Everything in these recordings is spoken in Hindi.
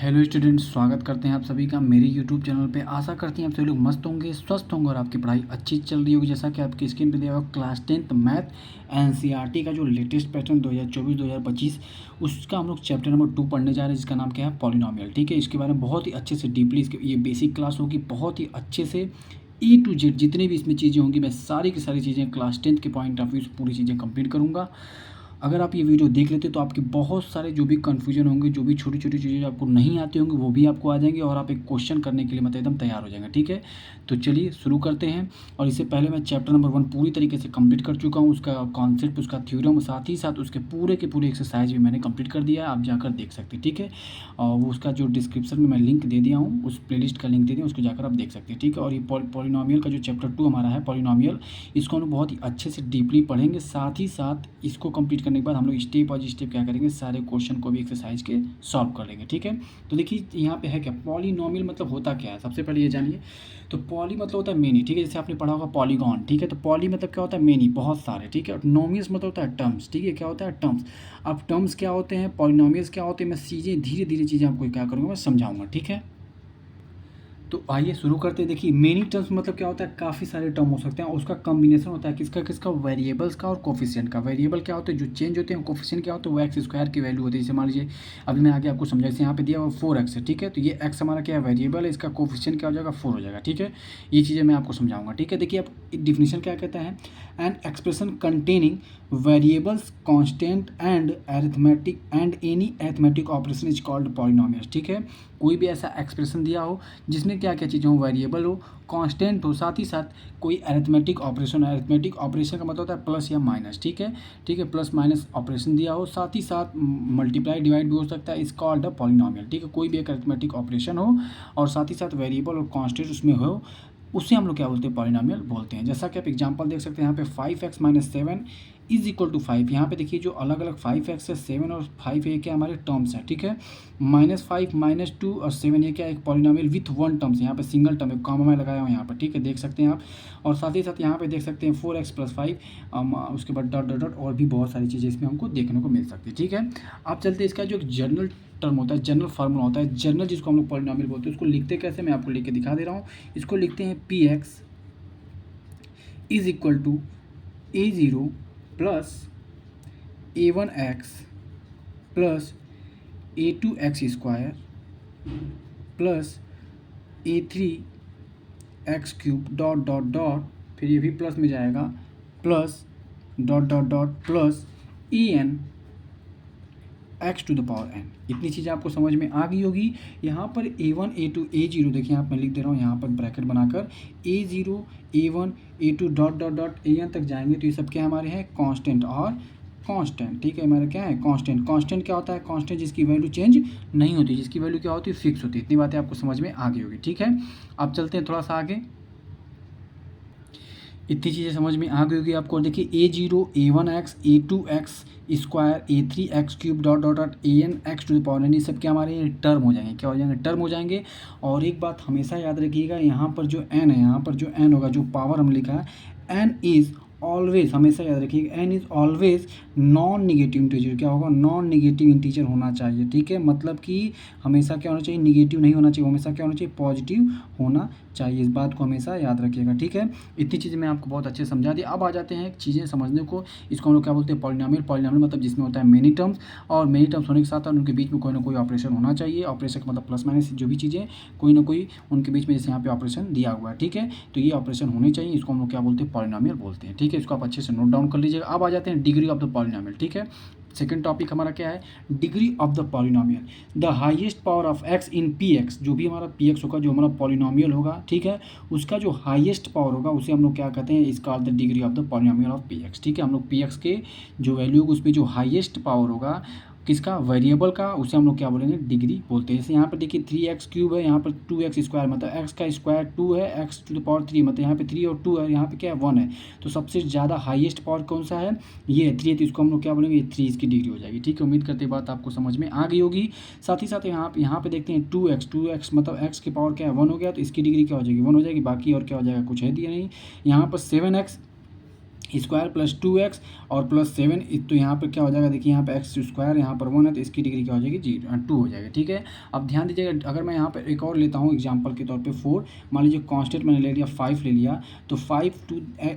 हेलो स्टूडेंट्स, स्वागत करते हैं आप सभी का मेरे यूट्यूब चैनल पे। आशा करते हैं आप सभी लोग मस्त होंगे, स्वस्थ होंगे और आपकी पढ़ाई अच्छी चल रही होगी। जैसा कि आपकी स्क्रीन पे दिया हुआ क्लास 10th मैथ एनसीईआरटी का जो लेटेस्ट पैटर्न 2024-2025 उसका हम लोग चैप्टर नंबर 2 पढ़ने जा रहे हैं, जिसका नाम क्या है, पॉलिनोमियल। ठीक है, इसके बारे में बहुत ही अच्छे से डीपली इसके ये बेसिक क्लास होगी। बहुत ही अच्छे से E to Z जितनी भी इसमें चीज़ें होंगी, मैं सारी की सारी चीज़ें क्लास 10th के पॉइंट ऑफ व्यू से पूरी चीज़ें कंप्लीट करूँगा। अगर आप ये वीडियो देख लेते तो आपके बहुत सारे जो भी कन्फ्यूजन होंगे, जो भी छोटी छोटी चीज़ें आपको नहीं आती होंगी, वो भी आपको आ जाएंगी और आप एक क्वेश्चन करने के लिए मतलब एकदम तैयार हो जाएंगे। ठीक है, तो चलिए शुरू करते हैं। और इससे पहले मैं चैप्टर नंबर 1 पूरी तरीके से कंप्लीट कर चुका हूँ, उसका कॉन्सेप्ट, उसका थ्योरम, साथ ही साथ उसके पूरे के पूरे एक्सरसाइज भी मैंने कंप्लीट कर दिया है, आप जाकर देख सकते हैं। ठीक है, और वो उसका जो डिस्क्रिप्शन में मैं लिंक दे दिया हूँ, उस प्लेलिस्ट का लिंक दे दिया, उसको जाकर आप देख सकते हैं। ठीक है, और ये पॉलिनोमियल का जो चैप्टर 2 हमारा है पॉलिनोमियल, इसको हम लोग बहुत ही अच्छे से डीपली पढ़ेंगे। साथ ही साथ इसको कंप्लीट करने के बाद हम लोग स्टेप बाय स्टेप क्या करेंगे, सारे क्वेश्चन को भी एक्सरसाइज के सॉल्व कर लेंगे। ठीक है, तो देखिए यहाँ पे है क्या, पॉलिनोमियल मतलब होता क्या है, सबसे पहले ये जानिए। तो पॉली मतलब होता है मेनी। ठीक है, जैसे आपने पढ़ा होगा पॉलीगॉन। ठीक है, तो पॉली मतलब क्या होता है, मेनी, बहुत सारे। ठीक है, नोमियस मतलब होता है टर्म्स। ठीक है, क्या होता है, टर्म्स। अब टर्म्स क्या होते हैं, पॉलिनोमियल्स क्या होते हैं, मैं चीज़ें धीरे धीरे चीज़ें आपको क्या करूँगा, मैं समझाऊंगा। ठीक है, तो आइए शुरू करते हैं। देखिए मेनी टर्म्स मतलब क्या होता है, काफ़ी सारे टर्म हो सकते हैं, उसका कॉम्बिनेशन होता है किसका किसका, वेरिएबल्स का और कोफिशिएंट का। वेरिएबल क्या होते हैं, जो चेंज होते हैं, कोफिशिएंट क्या होता है, वो एक्स स्क्वायर की वैल्यू होती है। जैसे मान लीजिए अभी मैं आगे आपको समझा, जैसे यहाँ पे दिया हुआ 4x है। ठीक है, तो ये x हमारा क्या है, वेरिएबल है, इसका कोफिशिएंट क्या हो जाएगा, 4 हो जाएगा। ठीक है, ये चीज़ें मैं आपको समझाऊंगा। ठीक है, देखिए अब डिफिनीशन क्या कहता है, an expression containing variables constant and arithmetic and any arithmetic operation is called polynomial. ठीक है, कोई भी ऐसा एक्सप्रेशन दिया हो जिसमें क्या क्या चीज़ें हो, वेरिएबल हो, कांस्टेंट हो, साथ ही साथ कोई अरिथमेटिक ऑपरेशन। अरिथमेटिक ऑपरेशन का मतलब होता है प्लस या माइनस। ठीक है, ठीक है, प्लस माइनस ऑपरेशन दिया हो, साथ ही साथ मल्टीप्लाई डिवाइड भी हो सकता है, इस कॉल्ड अ पॉलिनोमियल। ठीक है, कोई भी एक अरिथमेटिक ऑपरेशन हो और साथ ही साथ वेरिएबल और कांस्टेंट उसमें हो, उसे हम लोग क्या बोलते हैं, पॉलिनोमियल बोलते हैं। जैसा कि आप एग्जांपल देख सकते हैं यहाँ पे 5x minus 7 is equal to 5। यहाँ पे देखिए जो अलग अलग 5x है, 7 और 5 ये क्या हमारे टर्म्स हैं। ठीक है, -5 -2 और 7 ये क्या एक पॉलिनोमियल विथ वन टर्म्स, यहाँ पे सिंगल टर्म है, कॉमा में लगाया हुआ यहाँ पर। ठीक है, देख सकते हैं आप। और साथ ही साथ यहाँ पे देख सकते हैं 4x + 5, उसके बाद डॉट डॉट डॉट और भी बहुत सारी चीज़ें इसमें हमको देखने को मिल सकती है। ठीक है, आप चलते हैं, इसका जो एक जनरल टर्म होता है, जनरल फार्मूला होता है, जनरल जिसको हम लोग पॉलिनोमियल बोलते हैं, उसको लिखते कैसे, मैं आपको लिख के दिखा दे रहा हूँ। इसको लिखते हैं px is equal to a0 plus a1x plus a2x square plus a3x³ dot dot dot, फिर ये भी प्लस में जाएगा, plus dot dot dot plus en x⁴n। इतनी चीज़ें आपको समझ में आ गई होगी। यहाँ पर a1 a2 a0 देखिए, यहाँ पर लिख दे रहा हूँ, यहाँ पर ब्रैकेट बनाकर a0 a1 a2 dot dot dot an तक जाएंगे, तो ये सब क्या हमारे हैं, कांस्टेंट और कांस्टेंट। ठीक है, हमारे क्या है, कांस्टेंट। कांस्टेंट क्या होता है, कांस्टेंट जिसकी वैल्यू चेंज नहीं होती, जिसकी वैल्यू क्या होती है, फिक्स होती है। इतनी बातें आपको समझ में आ गई होगी। ठीक है, अब चलते हैं थोड़ा सा आगे। इतनी चीज़ें समझ में आ गई होगी आपको। देखिए a0 a1x a2x square a3x³ dot dot dot an x⁴n, ये सब क्या हमारे टर्म हो जाएंगे, क्या हो जाएंगे, टर्म हो जाएंगे। और एक बात हमेशा याद रखिएगा, यहाँ पर जो n है, यहाँ पर जो n होगा, जो पावर हम लिखा है, n इज़ ऑलवेज, हमेशा याद रखिएगा, n is always non negative integer. क्या होगा, नॉन निगेटिव इंटीजर होना चाहिए। ठीक है, मतलब कि हमेशा क्या होना चाहिए, निगेटिव नहीं होना चाहिए, हमेशा क्या होना चाहिए, पॉजिटिव होना चाहिए। इस बात को हमेशा याद रखिएगा। ठीक है, इतनी चीज़ें मैं आपको बहुत अच्छे से समझा दी। अब आ जाते हैं चीज़ें समझने को। इसको हम लोग क्या बोलते हैं, पॉलिनोमियल। पॉलिनोमियल मतलब जिसमें होता है मेनी टर्म्स, और मेनी टर्म्स होने के साथ उनके बीच में कोई ना कोई ऑपरेशन होना चाहिए। ऑपरेशन का मतलब प्लस माइनस, जो भी चीज़ें कोई ना कोई उनके बीच में, जैसे यहाँ पे ऑपरेशन दिया हुआ है। ठीक है, तो ये ऑपरेशन होने चाहिए, इसको हम लोग क्या बोलते हैं, पॉलिनोमियल बोलते हैं। ठीक है, इसको आप अच्छे से नोट डाउन कर लीजिएगा। अब आ जाते हैं डिग्री ऑफ द पॉलिनोमियल। ठीक है, सेकेंड टॉपिक हमारा क्या है, degree of the polynomial. The highest power of x in px, जो भी हमारा px होगा, जो हमारा पॉलिनोमियल होगा, ठीक है, उसका जो हाईएस्ट पावर होगा उसे हम लोग क्या कहते हैं, इसका the degree of the polynomial of px। ठीक है, हम लोग px के जो वैल्यू होगी, उस पर जो हाईएस्ट पावर होगा किसका, वेरिएबल का, उसे हम लोग क्या बोलेंगे, डिग्री बोलते हैं। जैसे यहाँ पर देखिए 3x³ है, यहाँ पर 2x स्क्वायर, मतलब x का स्क्वायर 2 है, x⁴ मतलब यहाँ पे 3 और 2 है, यहाँ पे क्या है, 1 है। तो सबसे ज़्यादा हाईएस्ट पावर कौन सा है, ये है 3 है, तो इसको हम लोग क्या बोलेंगे, 3 इसकी डिग्री हो जाएगी। ठीक है, उम्मीद करते बात आपको समझ में आ गई होगी। साथ ही साथ यहाँ पे देखते हैं 2x मतलब x की पावर क्या है, 1 हो गया, तो इसकी डिग्री क्या हो जाएगी, 1 हो जाएगी। बाकी और क्या हो जाएगा, कुछ है दिया नहीं। यहाँ पर 7x स्क्वायर प्लस 2x और प्लस 7, तो यहाँ पर क्या हो जाएगा, देखिए यहाँ पे एक्स स्क्वायर, यहाँ पर 1 है तो इसकी डिग्री क्या हो जाएगी 2 हो जाएगा। ठीक है, अब ध्यान दीजिएगा, अगर मैं यहाँ पर एक और लेता हूँ एग्जांपल के तौर पे 4, मान लीजिए कांस्टेंट मैंने ले लिया 5 ले लिया, तो 5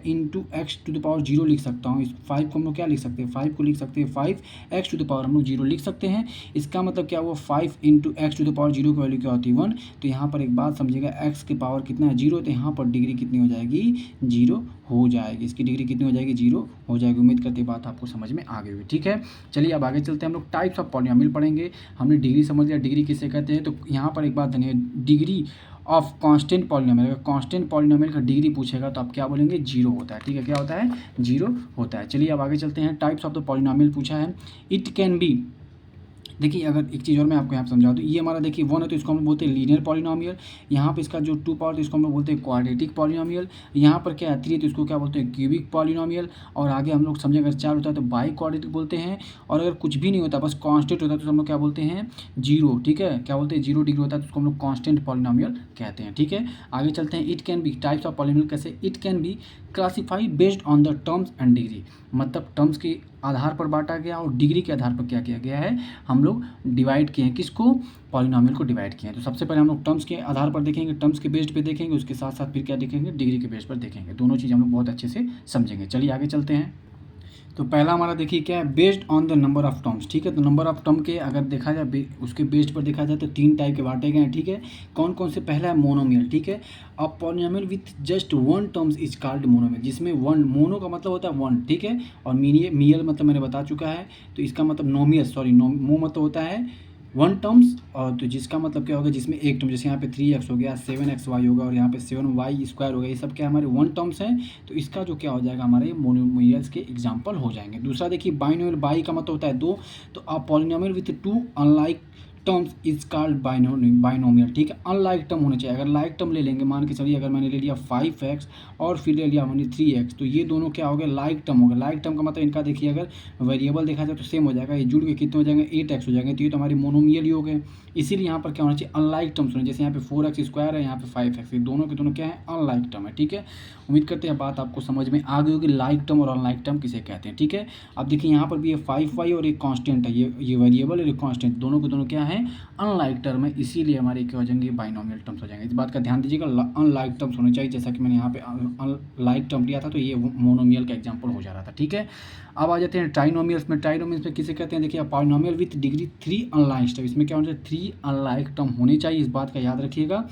into x to the power 0 लिख सकता हूँ। इस 5 को हम लोग क्या लिख सकते हैं, 5 को लिख सकते हैं 5 एक्स टू द पावर हम लोग 0 लिख सकते हैं। इसका मतलब क्या हुआ, 5 into x to the power 0 की वैल्यू क्या होती है 1। तो यहाँ पर एक बात समझिएगा, एक्स की पावर कितना है 0, तो यहाँ पर डिग्री कितनी हो जाएगी 0 हो जाएगी, इसकी डिग्री कितनी हो जाएगी 0 हो जाएगी। उम्मीद करते हैं बात आपको समझ में आ गई होगी। ठीक है, चलिए अब आगे चलते हैं, हम लोग टाइप्स ऑफ पॉलिनोमियल पढ़ेंगे। हमने डिग्री समझ लिया, डिग्री किसे कहते हैं, तो यहाँ पर एक बात जानिए, डिग्री ऑफ कांस्टेंट पॉलिनोमियल, अगर कांस्टेंट पॉलिनोमियल का डिग्री पूछेगा तो आप क्या बोलेंगे 0 होता है। ठीक है, क्या होता है 0 होता है। चलिए अब आगे चलते हैं, टाइप्स ऑफ द पॉलिनोमियल पूछा है। इट कैन बी, देखिए अगर एक चीज़ और मैं आपको यहाँ समझा दूँ, ये हमारा देखिए 1 है तो इसको हम लोग बोलते हैं लीनियर पॉलिनोमियल, यहाँ पे इसका जो 2 पावर तो इसको हम लोग बोलते हैं क्वाड्रेटिक पॉलिनोमियल, यहाँ पर क्या है 3 तो इसको क्या बोलते हैं क्यूबिक पॉलिनोमियल, और आगे हम लोग समझे अगर 4 होता है तो बाई क्वाड्रेटिक बोलते हैं, और अगर कुछ भी नहीं होता बस कांस्टेंट होता है तो हम लोग क्या बोलते हैं 0। ठीक है, क्या बोलते हैं 0 डिग्री होता है तो उसको हम लोग कांस्टेंट पॉलिनोमियल कहते हैं। ठीक है, आगे चलते हैं, it can be, types of polynomial कैसे, it can be classified based on the terms and degree, मतलब टर्म्स के आधार पर बांटा गया और डिग्री के आधार पर क्या किया गया है, हम लोग डिवाइड किए हैं, किसको, पॉलिनोमियल को डिवाइड किया है। तो सबसे पहले हम लोग टर्म्स के आधार पर देखेंगे, टर्म्स के बेस्ड पे देखेंगे, उसके साथ साथ फिर क्या देखेंगे, डिग्री के बेस्ड पर देखेंगे। दोनों चीज़ हम लोग बहुत अच्छे से समझेंगे। चलिए आगे चलते हैं। तो पहला हमारा देखिए क्या है, based on the number of terms. ठीक है, तो नंबर ऑफ टर्म के अगर देखा जाए उसके बेस्ड पर देखा जाए तो 3 टाइप के बांटे गए हैं। ठीक है, कौन कौन से, पहला है मोनोमियल। ठीक है, a polynomial with just 1 terms is called monomial, जिसमें 1, मोनो का मतलब होता है 1। ठीक है, और मियल मतलब मैंने बता चुका है, तो इसका मतलब नोमियस, सॉरी मो मतलब होता है 1 टर्म्स, और तो जिसका मतलब क्या होगा, जिसमें एक टर्म, जैसे यहाँ पे 3x हो गया, 7xy होगा, और यहाँ पे 7y स्क्वायर होगा, ये सब क्या हमारे 1 टर्म्स हैं। तो इसका जो क्या हो जाएगा, हमारे मोनोमियल्स के एग्जांपल हो जाएंगे। दूसरा देखिए बाइनोमियल, बाई का मतलब होता है 2, तो a polynomial with 2 unlike terms is called binomial. ठीक है, अनलाइक टर्म होने चाहिए। अगर लाइक टर्म ले लेंगे, मान के चलिए अगर मैंने ले लिया 5x और फिर ले लिया मैंने 3x, तो ये दोनों क्या हो गए, लाइक टर्म हो गए। लाइक टर्म का मतलब इनका देखिए अगर वेरिएबल देखा जाए तो सेम हो जाएगा, ये जुड़ के कितने हो जाएंगे 8x हो जाएंगे, तो ये तो हमारी मोनोमियल ही हो गए। इसीलिए यहाँ पर क्या होना चाहिए, अनलाइक टर्म्स होने, जैसे यहाँ पे 4x स्क्वायर है, यहाँ पे 5x, ये दोनों के दोनों क्या है, अनलाइक टर्म है। ठीक है, उम्मीद करते हैं बात आपको समझ में आ गई होगी, लाइक टर्म और अनलाइक टर्म किसे कहते हैं। ठीक है, अब देखिए यहाँ पर भी ये 5y और एक कांस्टेंट है, ये वेरिएबल और एक कांस्टेंट, दोनों के दोनों क्या है, अनलाइक टर्म है, इसीलिए हमारे क्या हो जाएंगे, बाइनोमियल टर्म्स हो जाएंगे। इस बात का ध्यान दीजिएगा, अनलाइक टर्म्स होने चाहिए, जैसा कि मैंने यहाँ पे अनलाइक टर्म लिया था तो ये मोनोमियल का एग्जांपल हो जा रहा था। ठीक है, अब आ जाते हैं ट्राइनोमियल्स में। ट्राइनोमियल्स में किसे कहते हैं, देखिए polynomial with degree 3 unlike term, इसमें क्या होना चाहिए 3 अनलाइक टर्म होने चाहिए। इस बात का याद रखिएगा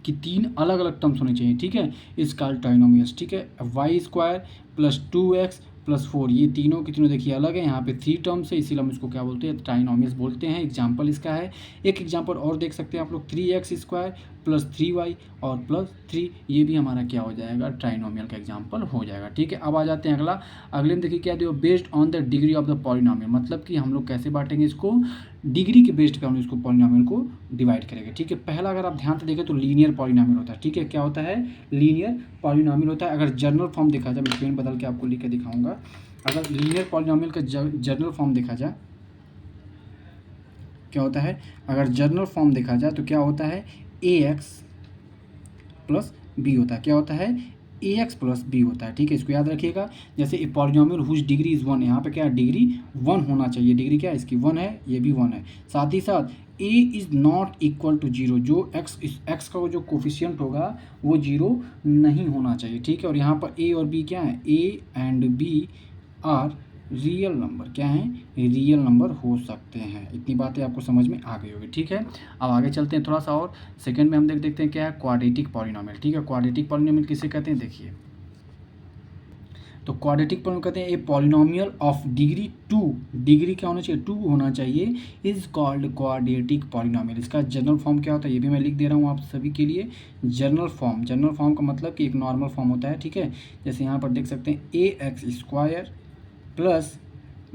कि 3 अलग अलग टर्म्स होने चाहिए। ठीक है, इस कॉल्ड ट्राइनोमियल्स। ठीक है, Y square plus 2x plus 4, ये तीनों के तीनों देखिए अलग है, यहाँ पे 3 टर्म्स है, इसीलिए हम इसको क्या बोलते हैं, ट्राइनोमियल्स बोलते हैं। एग्जाम्पल इसका है, एक एग्जाम्पल और देख सकते हैं आप लोग, 3x स्क्वायर प्लस 3y और प्लस 3, ये भी हमारा क्या हो जाएगा, ट्राइनोमियल का एग्जाम्पल हो जाएगा। ठीक है, अब आ जाते हैं अगले में देखिए क्या दिया, based on the degree of the polynomial, मतलब कि हम लोग कैसे बांटेंगे इसको, डिग्री के बेस्ड पे हम इसको पॉलिनोमियल को डिवाइड करेंगे। ठीक है, पहला अगर आप ध्यान से देखें तो लीनियर पॉलिनोमियल होता है। ठीक है, क्या होता है, लीनियर पॉलिनोमियल होता है। अगर जनरल फॉर्म देखा जाए, मैं पेन बदल के आपको लिख के दिखाऊंगा, अगर लीनियर पॉलिनोमियल का जनरल फॉर्म देखा जाए क्या होता है, अगर जनरल फॉर्म देखा जाए तो क्या होता है, ax प्लस बी होता है, क्या होता है, ax प्लस बी होता है। ठीक है, इसको याद रखिएगा। जैसे a polynomial whose degree is 1, यहाँ पे क्या है, डिग्री 1 होना चाहिए, डिग्री क्या है इसकी 1 है, ये भी 1 है। साथ ही साथ a is not equal to 0, जो x का जो कोफिशियंट होगा वो 0 नहीं होना चाहिए। ठीक है, और यहाँ पर a और b क्या है, a and b are real number, क्या है, रियल नंबर हो सकते हैं। इतनी बातें आपको समझ में आ गई होगी। ठीक है, अब आगे चलते हैं थोड़ा सा और, सेकंड में हम देखते हैं क्या है, क्वाड्रेटिक पॉलिनोमियल। ठीक है, क्वाड्रेटिक पॉलिनोमियल किसे कहते हैं, देखिए तो क्वाड्रेटिक पॉलिनोमियल कहते हैं a polynomial of degree 2, degree क्या होना चाहिए, 2 होना चाहिए, इज कॉल्ड क्वाड्रेटिक पॉलिनोमियल। इसका जनरल फॉर्म क्या होता है, ये भी मैं लिख दे रहा हूँ आप सभी के लिए, जनरल फॉर्म का मतलब कि एक नॉर्मल फॉर्म होता है। ठीक है, जैसे यहाँ पर देख सकते हैं ax square plus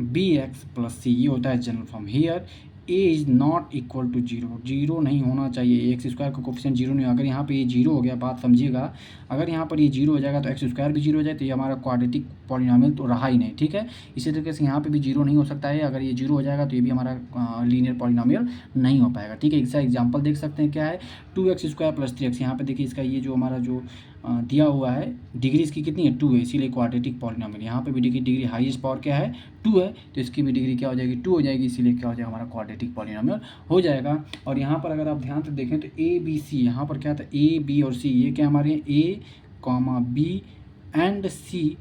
B X plus C, ये होता है general form. Here A is not equal to 0, 0 नहीं होना चाहिए, एक्स स्क्वायर का कोफिशिएंट 0 नहीं, अगर यहाँ पे ये 0 हो गया, बात समझिएगा, अगर यहाँ पर ये 0 हो जाएगा तो एक्स स्क्वायर भी 0 हो जाए, तो ये हमारा क्वाड्रेटिक पॉलिनोमियल तो रहा ही नहीं। ठीक है, इसी तरीके से यहाँ पे भी 0 नहीं हो सकता है, अगर ये 0 हो जाएगा तो ये भी हमारा लीनियर पॉलिनोमियल नहीं हो पाएगा। ठीक है, इसका एग्जाम्पल देख सकते हैं क्या है, 2x स्क्वायर प्लस 3x, यहाँ पे देखिए इसका ये जो हमारा जो दिया हुआ है, डिग्री इसकी कितनी है 2 है, इसीलिए क्वाड्रेटिक पॉलिनोमियल। यहाँ पे भी डिग्री हाईएस्ट पावर क्या है 2 है, तो इसकी भी डिग्री क्या हो जाएगी 2 हो जाएगी, इसीलिए क्या हो जाएगा हमारा क्वाड्रेटिक पॉलिनोमियल हो जाएगा। और यहाँ पर अगर आप ध्यान से देखें तो ए बी सी, यहाँ पर क्या था ए बी और सी, ये क्या हमारे a comma b and c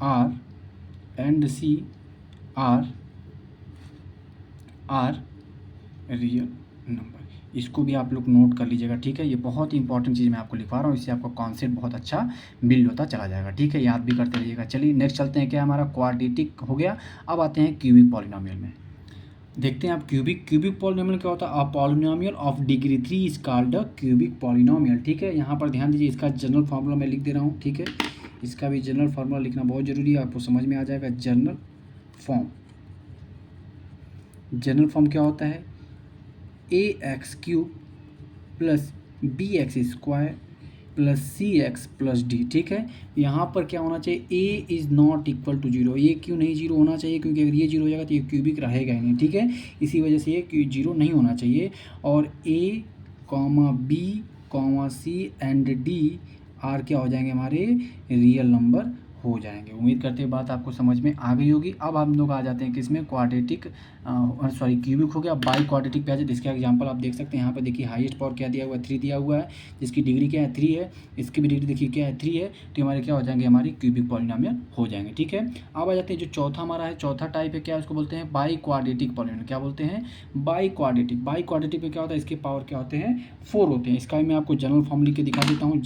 are real number. इसको भी आप लोग नोट कर लीजिएगा, ठीक है। ये बहुत ही इंपॉर्टेंट चीज़ मैं आपको लिखवा रहा हूँ, इससे आपका कॉन्सेप्ट बहुत अच्छा बिल्ड होता चला जाएगा, ठीक है। याद भी करते रहिएगा। चलिए नेक्स्ट चलते हैं, क्या हमारा क्वाड्रेटिक हो गया। अब आते हैं क्यूबिक पॉलिनोमियल में। देखते हैं आप क्यूबिक पॉलिनोमियल क्या होता है। A polynomial of degree 3 is called a cubic polynomial, ठीक है। यहाँ पर ध्यान दीजिए, इसका जनरल फार्मूला मैं लिख दे रहा हूँ, ठीक है। इसका भी जनरल फार्मूला लिखना बहुत ज़रूरी है, आपको समझ में आ जाएगा। जनरल फॉर्म क्या होता है, a x cube plus B x square plus c x plus d, ठीक है। यहाँ पर क्या होना चाहिए, a is not equal to zero. ये क्यों नहीं जीरो होना चाहिए, क्योंकि अगर ये जीरो हो जाएगा तो ये क्यूबिक रहेगा ही नहीं, ठीक है। इसी वजह से ये जीरो नहीं होना चाहिए। और a comma b comma c and d are क्या हो जाएंगे हमारे रियल नंबर हो जाएंगे। उम्मीद करते हैं बात आपको समझ में आ गई होगी। अब हम लोग आ जाते हैं किसमें, क्वाड्रेटिक क्यूबिक हो गया। बाई क्वाड्रेटिक पे आ जाते, इसका एग्जांपल आप देख सकते हैं। यहाँ पर देखिए हाईएस्ट पावर क्या दिया हुआ है 3 दिया हुआ है, जिसकी डिग्री क्या है 3 है, इसकी भी डिग्री देखिए क्या है 3 है, तो हमारे क्या हो जाएंगे हमारी क्यूबिक पॉलिनोमियल हो जाएंगे, ठीक है। अब आ जाते हैं जो चौथा हमारा है, चौथा टाइप है, क्या उसको बोलते हैं बाई क्वाड्रेटिक पॉलिनोमियल। क्या बोलते हैं बाई क्वाड्रेटिक में क्या होता है, इसके पावर क्या होते हैं 4 होते हैं। इसका भी मैं आपको जनरल फॉर्म लिख के दिखा देता हूँ।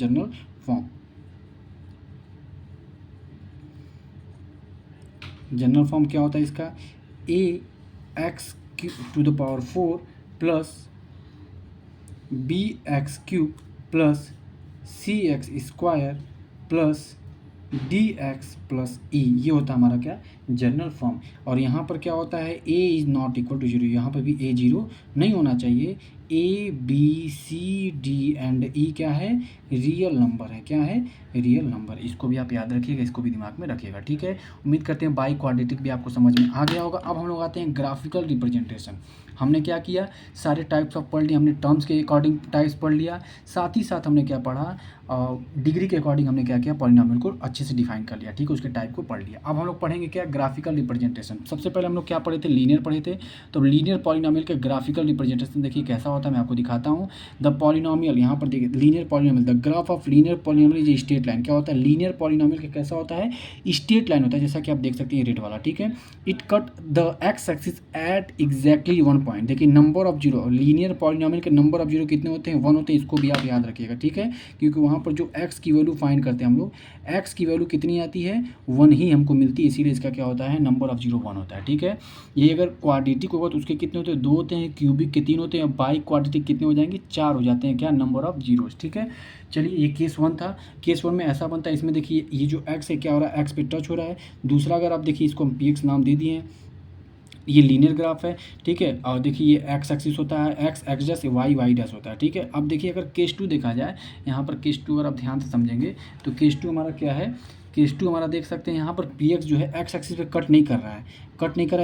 जनरल फॉर्म क्या होता है इसका, a x to the power 4 plus B x cube plus c x square plus d x plus e, ये होता है हमारा क्या जनरल फॉर्म। और यहाँ पर क्या होता है a is not equal to zero, यहाँ पर भी ए जीरो नहीं होना चाहिए। A b c d and e क्या है रियल नंबर है, क्या है रियल नंबर। इसको भी आप याद रखिएगा, इसको भी दिमाग में रखिएगा, ठीक है। उम्मीद करते हैं बाई क्वाड्रेटिक भी आपको समझ में आ गया होगा। अब हम लोग आते हैं ग्राफिकल रिप्रेजेंटेशन। हमने क्या किया, सारे टाइप्स ऑफ पढ़ लिया, हमने टर्म्स के अकॉर्डिंग टाइप्स पढ़ लिया, साथ ही साथ हमने क्या पढ़ा डिग्री के अकॉर्डिंग हमने क्या किया पॉलिनोमियल को अच्छे से डिफाइन कर लिया, ठीक है, उसके टाइप को पढ़ लिया। अब हम लोग पढ़ेंगे क्या ग्राफिकल रिप्रेजेंटेशन। सबसे पहले हम लोग क्या पढ़े थे, लीनियर पढ़े थे। तो लीनियर पॉलिनोमियल के ग्राफिकल रिप्रेजेंटेशन देखिए कैसा होता है, मैं आपको दिखाता हूँ। द पॉलिनोमियल, यहाँ पर देखिए linear polynomial, the graph of linear polynomial is straight line. क्या होता है लीनियर पॉलिनोमियल का कैसा होता है स्ट्रेट लाइन होता है, जैसा कि आप देख सकते हैं रेड वाला, ठीक है। It cut the x axis at exactly 1 point. देखिए number of zero, linear polynomial के नंबर ऑफ जीरो कितने होते हैं 1 होते हैं, इसको भी आप याद रखिएगा, ठीक है। क्योंकि वहाँ पर जो एक्स की वैल्यू फाइंड करते हैं हम लोग, एक्स की वैल्यू कितनी आती है 1 ही हमको मिलती है, इसीलिए इसका क्या होता है नंबर ऑफ जीरो 1 होता है, ठीक है। ये अगर क्वाड्रेटिक होगा तो उसके कितने होते हैं 2 होते हैं, क्यूबिक के 3 होते हैं, बाई क्वाड्रेटिक कितने हो जाएंगे 4 हो जाते हैं, क्या नंबर ऑफ जीरोस, ठीक है। चलिए ये केस 1 था। केस 1 में ऐसा बनता है, इसमें देखिए ये जो एक्स है क्या हो रहा है एक्स पे टच हो रहा है। दूसरा अगर आप देखिए इसको हम पी एक्स नाम दे दिए हैं, ये लीनियर ग्राफ है, ठीक है। और देखिए ये एक्स एक्सिस होता है, x x dash y y dash होता है, ठीक है। अब देखिए अगर केस 2 देखा जाए, यहाँ पर केस 2 अगर आप ध्यान से समझेंगे तो केस 2 हमारा क्या है, केस 2 हमारा देख सकते हैं यहाँ पर पी एक्स जो है एक्स एक्सिस पे कट नहीं कर रहा है,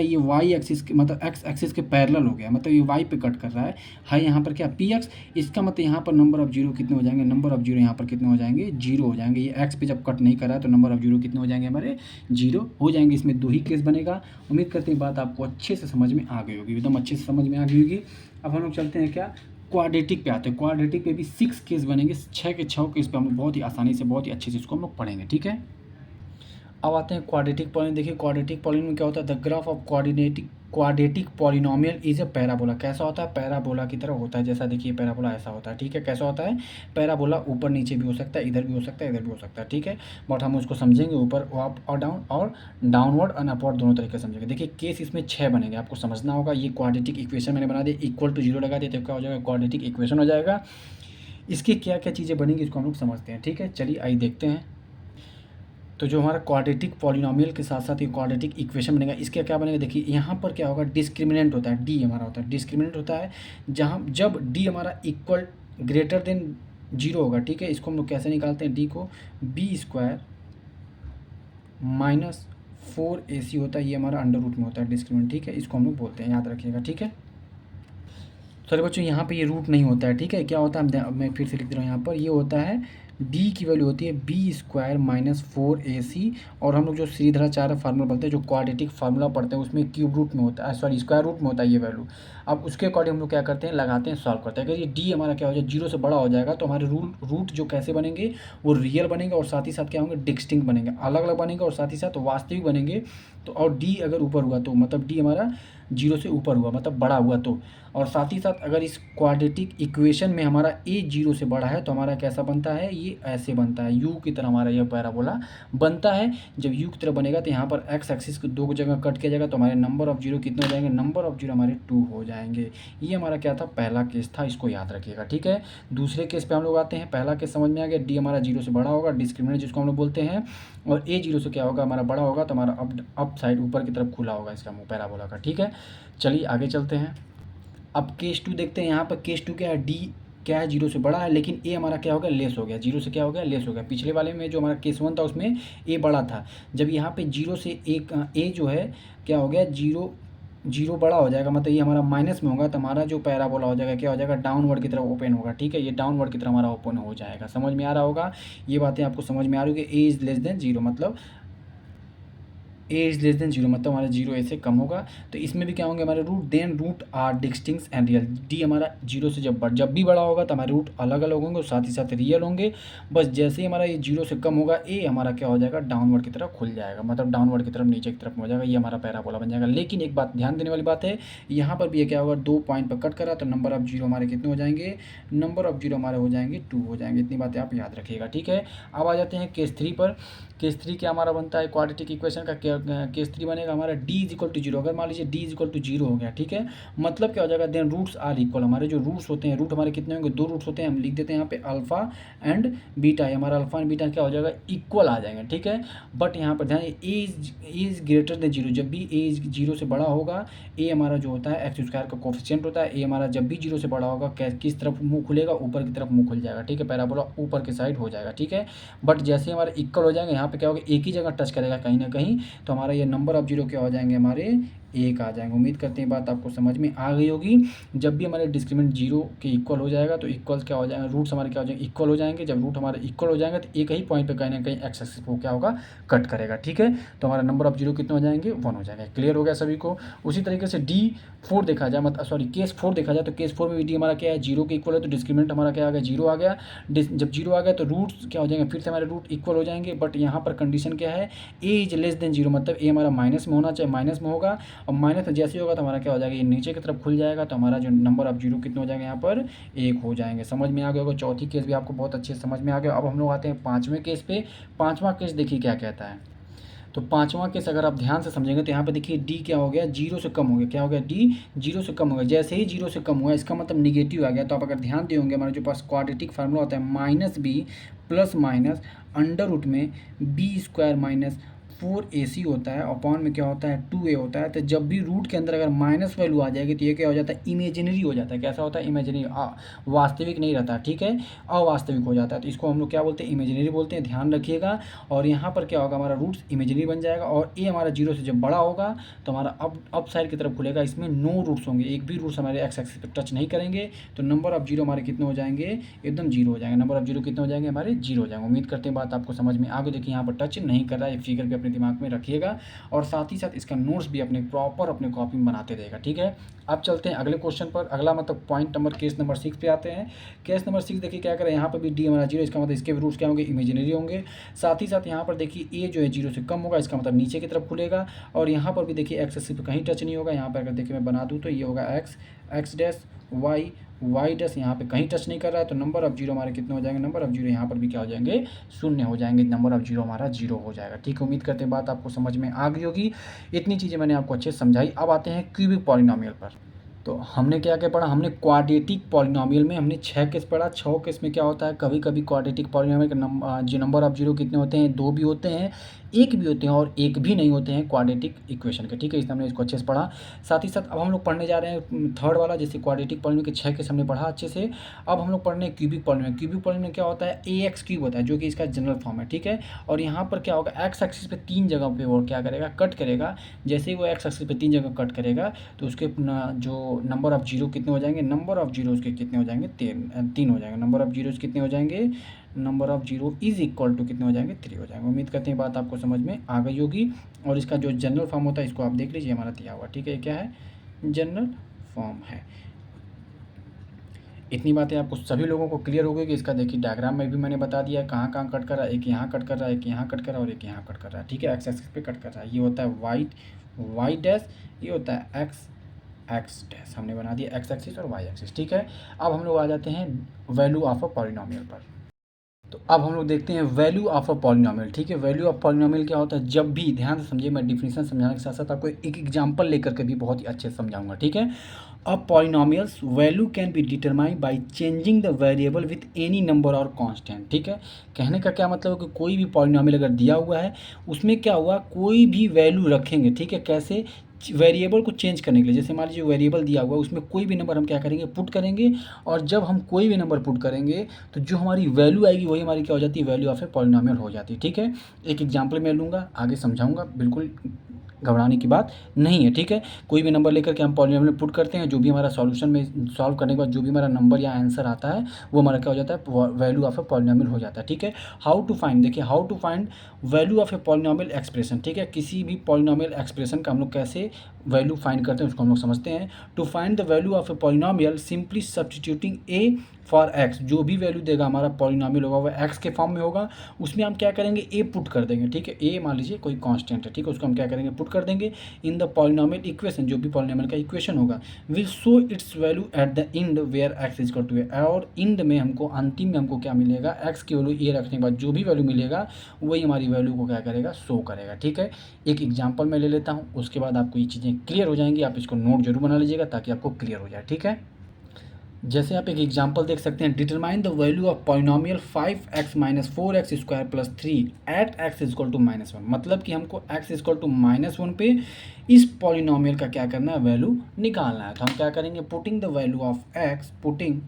ये वाई एक्सिस के मतलब एक्स एक्सिस के पैरेलल हो गया, मतलब ये वाई पे कट कर रहा है यहाँ पर क्या पी एक्स। इसका मतलब यहाँ पर नंबर ऑफ जीरो कितने हो जाएंगे, नंबर ऑफ जीरो यहाँ पर कितने हो जाएंगे जीरो हो जाएंगे। ये एक्स पे जब कट नहीं कर रहा है तो नंबर ऑफ जीरो कितने हो जाएंगे हमारे जीरो हो जाएंगे। इसमें 2 ही केस बनेगा। उम्मीद करते हैं बात आपको अच्छे से समझ में आ गई होगी, एकदम अच्छे से समझ में आ गई होगी। अब हम लोग चलते हैं क्या क्वाड्रेटिक पे आते हैं। क्वाड्रेटिक पे भी 6 केस बनेंगे, 6 के 6 केस पे हम लोग बहुत ही आसानी से बहुत ही अच्छे से इसको हम लोग पढ़ेंगे, ठीक है। अब आते हैं क्वाड्रेटिक पॉलिन। देखिए क्वाड्रेटिक पॉलिन में क्या होता है, the graph of quadratic polynomial is a parabola. कैसा होता है पैराबोला की तरह होता है, जैसा देखिए पैराबोला ऐसा होता है, ठीक है। कैसा होता है पैराबोला, ऊपर नीचे भी हो सकता है, इधर भी हो सकता है, इधर भी हो सकता है, ठीक है। बट हम उसको समझेंगे ऊपर अप और डाउन और डाउनवर्ड और अपवर्ड दोनों तरीके से समझेंगे। देखिए केस इसमें 6 बनेंगे, आपको समझना होगा। ये क्वाड्रेटिक इक्वेशन मैंने बना दिया, इक्वल टू जीरो लगा दिया तो क्या हो जाएगा क्वाड्रेटिक इक्वेशन हो जाएगा। इसकी क्या क्या चीज़ें बनेंगी इसको हम लोग समझते हैं, ठीक है। चलिए आइए देखते हैं। तो जो हमारा क्वाड्रेटिक पॉलिनोमियल के साथ साथ ये क्वाड्रेटिक इक्वेशन बनेगा, इसके क्या बनेगा देखिए यहाँ पर क्या होगा डिस्क्रिमिनेंट होता है, डी हमारा होता है डिस्क्रिमिनेंट होता है, जहाँ जब डी हमारा इक्वल ग्रेटर देन जीरो होगा, ठीक है। इसको हम लोग कैसे निकालते हैं, डी को बी स्क्वायर माइनस 4ac होता है, ये हमारा अंडर रूट में होता है डिस्क्रिमिनेंट, ठीक है। इसको हम लोग बोलते हैं, याद रखिएगा, ठीक है। सॉरी बच्चों, यहाँ पे ये रूट नहीं होता है, ठीक है। क्या होता है, मैं फिर से लिख दे रहा हूँ, यहाँ पर ये होता है b की वैल्यू होती है b² माइनस 4ac। और हम लोग जो श्रीधराचार्य फार्मूला बोलते हैं, जो क्वाड्रेटिक फार्मूला पढ़ते हैं, उसमें क्यूब रूट में होता है, सॉरी स्क्वायर रूट में होता है ये वैल्यू। अब उसके अकॉर्डिंग हम लोग क्या करते हैं, लगाते हैं, सॉल्व करते हैं। अगर ये d हमारा क्या हो जाए, 0 से बड़ा हो जाएगा, तो हमारे रूट जो कैसे बनेंगे, वो रियल बनेंगे और साथ ही साथ क्या होंगे, डिस्टिंक्ट बनेंगे, अलग अलग बनेंगे और साथ ही साथ वास्तविक बनेंगे। तो और d अगर ऊपर हुआ तो मतलब d हमारा 0 से ऊपर हुआ, मतलब बड़ा हुआ तो। और साथ ही साथ अगर इस क्वाड्रेटिक इक्वेशन में हमारा a 0 से बड़ा है तो हमारा कैसा बनता है, ये ऐसे बनता है, u की तरह हमारा यह पैराबोला बनता है। जब u की तरह बनेगा तो यहाँ पर x एक्सिस को दो जगह कट किया जाएगा, तो हमारे नंबर ऑफ जीरो कितने हो जाएंगे, नंबर ऑफ जीरो हमारे 2 हो जाएंगे। ये हमारा क्या था, पहला केस था, इसको याद रखिएगा, ठीक है। दूसरे केस पे हम लोग आते हैं। पहला केस समझ में आ गया, d हमारा 0 से बड़ा होगा, डिस्क्रिमिनेंट जिसको हम लोग बोलते हैं, और a 0 से क्या होगा, हमारा बड़ा होगा, तो हमारा अप साइड ऊपर की तरफ खुला होगा इसका मुँह पैराबोला का, ठीक है। चलिए आगे चलते हैं। अब केस 2 देखते हैं। यहाँ पर केस 2 क्या है, डी क्या है, 0 से बड़ा है, लेकिन ए हमारा क्या हो गया, लेस हो गया। 0 से क्या हो गया, लेस हो गया। पिछले वाले में जो हमारा केस 1 था उसमें ए बड़ा था। जब यहाँ पे 0 से एक ए जो है क्या हो गया, 0 बड़ा हो जाएगा, मतलब ये हमारा माइनस में होगा, तो हमारा जो पैराबोला हो जाएगा क्या हो जाएगा, डाउनवर्ड की तरफ ओपन होगा, ठीक है। ये डाउनवर्ड की तरफ हमारा ओपन हो जाएगा। समझ में आ रहा होगा, ये बातें आपको समझ में आ रही होगी। ए इज़ लेस देन 0 मतलब ए इज़ लेस देन 0 मतलब हमारा 0 ए से कम होगा। तो इसमें भी क्या होंगे हमारे root, then root are distinct and real. D हमारा 0 से जब भी बड़ा होगा तो हमारे रूट अलग अलग होंगे और साथ ही साथ रियल होंगे। बस जैसे ही हमारा ये 0 से कम होगा, ए हमारा क्या हो जाएगा, डाउनवर्ड की तरफ खुल जाएगा, मतलब डाउनवर्ड की तरफ, नीचे की तरफ हो जाएगा। ये हमारा पैराबोला बन जाएगा। लेकिन एक बात ध्यान देने वाली बात है, यहाँ पर भी ये क्या होगा, 2 पॉइंट पर कट करा तो नंबर ऑफ जीरो हमारे कितने हो जाएंगे, नंबर ऑफ जीरो हमारे हो जाएंगे 2 हो जाएंगे। इतनी बातें आप याद रखिएगा, ठीक है। अब आ जाते हैं केस 3 पर। केस 3 क्या हमारा बनता है, क्वाड्रेटिक इक्वेशन का केस 3 बनेगा हमारा d इज इक्वल टू 0। अगर मान लीजिए d इज इक्वल टू 0 हो गया, ठीक है, मतलब क्या हो जाएगा, देन रूट्स आर इक्वल। हमारे जो रूट्स होते हैं, रूट हमारे कितने होंगे, 2 रूट्स होते हैं, हम लिख देते हैं यहाँ पे अल्फा एंड बीटा। हमारा अल्फा एंड बीटा क्या हो जाएगा, इक्वल आ जाएंगे, ठीक है। बट यहाँ पर ध्यान, ए इज ग्रेटर देन 0। जब भी ए इज 0 से बड़ा होगा, ए हमारा जो होता है एक्स स्क्वायर का कोफिशिएंट होता है, ए हमारा जब भी 0 से बड़ा होगा किस तरफ मुंह खुलेगा, ऊपर की तरफ मुंह खुल जाएगा, ठीक है। पैराबोला ऊपर की साइड हो जाएगा, ठीक है। बट जैसे ही हमारे इक्वल हो जाएंगे, यहाँ पे क्या होगा, एक ही जगह टच करेगा कहीं ना कहीं, तो हमारा ये नंबर ऑफ जीरो क्या हो जाएंगे, हमारे 1 आ जाएंगे। उम्मीद करते हैं बात आपको समझ में आ गई होगी। जब भी हमारे डिस्क्रिमिनेंट 0 के इक्वल हो जाएगा तो इक्वल क्या हो जाएगा, रूट्स हमारे क्या हो जाएंगे, इक्वल हो जाएंगे। जब रूट हमारे इक्वल हो जाएंगे तो एक ही पॉइंट पे कहीं ना कहीं एक्स एक्सिस को क्या होगा, कट करेगा, ठीक है। तो हमारा नंबर ऑफ जीरो कितने हो जाएंगे, 1 हो जाएगा। क्लियर हो गया सभी को। उसी तरीके से D4 देखा जाए, मतलब सॉरी केस 4 देखा जाए, तो केस 4 में भी डी हमारा क्या है, 0 के इक्वल है, तो डिस्क्रिमिनेंट हमारा क्या आ गया, 0 आ गया। जब 0 आ गया तो रूट्स क्या हो जाएंगे, फिर से हमारे रूट इक्वल हो जाएंगे। बट यहाँ पर कंडीशन क्या है, ए इज लेस देन 0, मतलब ए हमारा माइनस में होना चाहिए, माइनस में होगा। और माइनस में जैसे होगा तो हमारा क्या हो जाएगा, ये नीचे की तरफ खुल जाएगा, तो हमारा जो नंबर ऑफ जीरो कितने हो जाएंगे, यहाँ पर 1 हो जाएंगे। समझ में आ गया होगा। चौथी केस भी आपको बहुत अच्छे से समझ में आ गया। अब हम लोग आते हैं 5वें केस पे। 5वां केस देखिए क्या कहता है। तो 5वां केस अगर आप ध्यान से समझेंगे तो यहाँ पे देखिए डी क्या हो गया, 0 से कम हो गया। क्या हो गया, डी 0 से कम हो गया। जैसे ही 0 से कम हुआ, इसका मतलब निगेटिव आ गया। तो आप अगर ध्यान दिए होंगे, हमारे जो पास क्वाड्रेटिक फार्मूला होता है, minus b plus minus under root में b² माइनस 4ac होता है, अपॉन में क्या होता है, 2a होता है। तो जब भी रूट के अंदर अगर माइनस वैल्यू आ जाएगी तो ये क्या हो जाता है, इमेजिनरी हो जाता है। कैसा होता है, इमेजिनरी, वास्तविक नहीं रहता, ठीक है, अवास्तविक हो जाता है। तो इसको हम लोग क्या बोलते हैं, इमेजिनरी बोलते हैं, ध्यान रखिएगा। और यहाँ पर क्या होगा, हमारा रूट्स इमेजिनरी बन जाएगा। और ए हमारा 0 से जब बड़ा होगा तो हमारा अप साइड की तरफ खुलेगा। इसमें नो रूट्स होंगे, एक भी रूट्स हमारे एक्स एक्सिस पर टच नहीं करेंगे। तो नंबर ऑफ जीरो हमारे कितने हो जाएंगे, एकदम 0 हो जाएंगे। नंबर ऑफ जीरो कितने हो जाएंगे, हमारे 0 हो जाएंगे। उम्मीद करते हैं बात आपको समझ में आ गई। देखिए यहाँ पर टच नहीं कर रहा है, फिगर भी अपने दिमाग में रखिएगा और साथ ही साथ इसका नोट्स भी अपने प्रॉपर अपने कॉपी में बनाते रहेगा, ठीक है। अब चलते हैं अगले क्वेश्चन पर। अगला मतलब पॉइंट नंबर केस नंबर 6 पे आते हैं। केस नंबर 6 देखिए क्या करें, यहाँ पर भी डी हमारा 0, इसका मतलब इसके भी रूट्स क्या होंगे, इमेजिनरी होंगे। साथ ही साथ यहाँ पर देखिए ए जो है 0 से कम होगा, इसका मतलब नीचे की तरफ खुलेगा। और यहाँ पर भी देखिए एक्स एक्सिस पे कहीं टच नहीं होगा। यहाँ पर अगर देखिए मैं बना दूँ तो ये होगा एक्स डैश वाई डैश, यहाँ पे कहीं टच नहीं कर रहा है। तो नंबर ऑफ जीरो हमारे कितने हो जाएंगे, नंबर ऑफ जीरो यहाँ पर भी क्या हो जाएंगे, 0 हो जाएंगे। नंबर ऑफ जीरो हमारा 0 हो जाएगा, ठीक है। उम्मीद करते हैं बात आपको समझ में आ गई होगी। इतनी चीज़ें मैंने आपको अच्छे से समझाई। अब आते हैं क्यूबिक पॉलिनोमियल पर। तो हमने क्या क्या पढ़ा, हमने क्वाड्रेटिक पॉलिनोमियल में हमने 6 केस पढ़ा। 6 केस में क्या होता है, कभी कभी क्वाड्रेटिक पॉलिनोमियल का जो नंबर ऑफ जीरो कितने होते हैं, 2 भी होते हैं, 1 भी होते हैं और 1 भी नहीं होते हैं क्वाड्रेटिक इक्वेशन के, ठीक है। इसलिए हमने इसको अच्छे से पढ़ा। साथ ही साथ अब हम लोग पढ़ने जा रहे हैं थर्ड वाला, जैसे क्वाड्रेटिक पॉलिनोमियल के 6 केस हमने पढ़ा अच्छे से। अब हम लोग पढ़ने क्यूबिक पॉलिनोमियल। क्यूबिक पॉलिनोमियल क्या होता है, AX³ होता है, जो कि इसका जनरल फॉर्म है, ठीक है। और यहाँ पर क्या होगा, एक्स एक्सिस पे 3 जगह पे वो क्या करेगा, कट करेगा। जैसे ही वो एक्स एक्सिस पे 3 जगह कट करेगा तो उसके जो तो नंबर ऑफ़ जीरो कितने हो जाएंगे, नंबर ऑफ़ जीरोज़ के कितने हो जाएंगे, तीन हो जाएंगे। नंबर ऑफ़ जीरोज़ कितने हो जाएंगे, number of zero is equal to कितने हो जाएंगे, 3 हो जाएंगे। उम्मीद करते हैं बात आपको समझ में आ गई होगी। और इसका जो जनरल फॉर्म होता है इसको आप देख लीजिए, हमारा दिया हुआ, ठीक है, क्या है, जनरल फॉर्म है। इतनी बातें आपको सभी लोगों को क्लियर हो गई कि इसका देखिए डायग्राम में भी मैंने बता दिया है कहाँ कहाँ कट कर रहा है, एक यहाँ कट कर रहा है, एक यहाँ कट कर रहा है और एक यहाँ कट कर रहा है, ठीक है, एक्स एक्सिस पे कट कर रहा है। ये होता है वाई डैश, ये होता है एक्स डैश, हमने बना दिया एक्स एक्सिस और वाई एक्सिस, ठीक है। अब हम लोग आ जाते हैं वैल्यू ऑफ अ पॉलिनोमियल पर। तो अब हम लोग देखते हैं वैल्यू ऑफ अ पॉलिनोमियल, ठीक है। वैल्यू ऑफ पॉलिनोमियल क्या होता है, जब भी, ध्यान से समझिए, मैं डिफिनीशन समझाने के साथ साथ आपको एक एग्जांपल लेकर के भी बहुत ही अच्छे से समझाऊंगा, ठीक है। A polynomials value can be determine by changing the variable with any number और कांस्टेंट, ठीक है। कहने का क्या मतलब है कि कोई भी पॉलिनोमियल अगर दिया हुआ है उसमें क्या हुआ, कोई भी वैल्यू रखेंगे, ठीक है, कैसे, वेरिएबल को चेंज करने के लिए। जैसे मान लीजिए वेरिएबल दिया हुआ है उसमें कोई भी नंबर हम क्या करेंगे, पुट करेंगे, और जब हम कोई भी नंबर पुट करेंगे तो जो हमारी वैल्यू आएगी वही हमारी क्या हो जाती है, वैल्यू ऑफ ए पॉलिनोमियल हो जाती है, ठीक है। एक एग्जांपल मैं लूँगा, आगे समझाऊंगा, बिल्कुल घबराने की बात नहीं है, ठीक है। कोई भी नंबर लेकर के हम पॉलिनोमियल पुट करते हैं, जो भी हमारा सॉल्यूशन में सॉल्व करने के बाद जो भी हमारा नंबर या आंसर आता है वो हमारा क्या हो जाता है, वैल्यू ऑफ ए पॉलिनोमियल हो जाता है, ठीक है। हाउ टू फाइंड, देखिए, how to find value of a polynomial expression, ठीक है। किसी भी पॉलिनोमियल एक्सप्रेशन का हम लोग कैसे वैल्यू फाइंड करते हैं उसको हम लोग समझते हैं। To find the value of a polynomial simply substituting a for x, जो भी वैल्यू देगा हमारा पॉलिनोमियल होगा वह एक्स के फॉर्म में होगा, उसमें हम क्या करेंगे, ए पुट कर देंगे, ठीक है। ए मान लीजिए कोई कांस्टेंट है, ठीक है, उसको हम क्या करेंगे, पुट कर देंगे इन द पॉलिनोमियल इक्वेशन, जो भी पॉलिनोमियल का इक्वेशन होगा, will show its value at the end where x is equal to a, और एंड में हमको, अंतिम में हमको क्या मिलेगा, एक्स की वैल्यू ए रखने के बाद जो भी वैल्यू मिलेगा वही हमारी वैल्यू को क्या करेगा, शो करेगा, ठीक है। एक एग्जाम्पल मैं ले लेता हूँ, उसके बाद आपको ये चीज़ें क्लियर हो जाएंगी। आप इसको नोट जरूर बना लीजिएगा ताकि आपको क्लियर हो जाए, ठीक है। जैसे आप एक एग्जांपल देख सकते हैं, determine the value of polynomial 5x minus 4x square plus 3 at x is equal to -1, मतलब कि हमको x इजक्वल टू -1 पे इस पॉलिनोमियल का क्या करना है, वैल्यू निकालना है। तो हम क्या करेंगे, putting the value of x, putting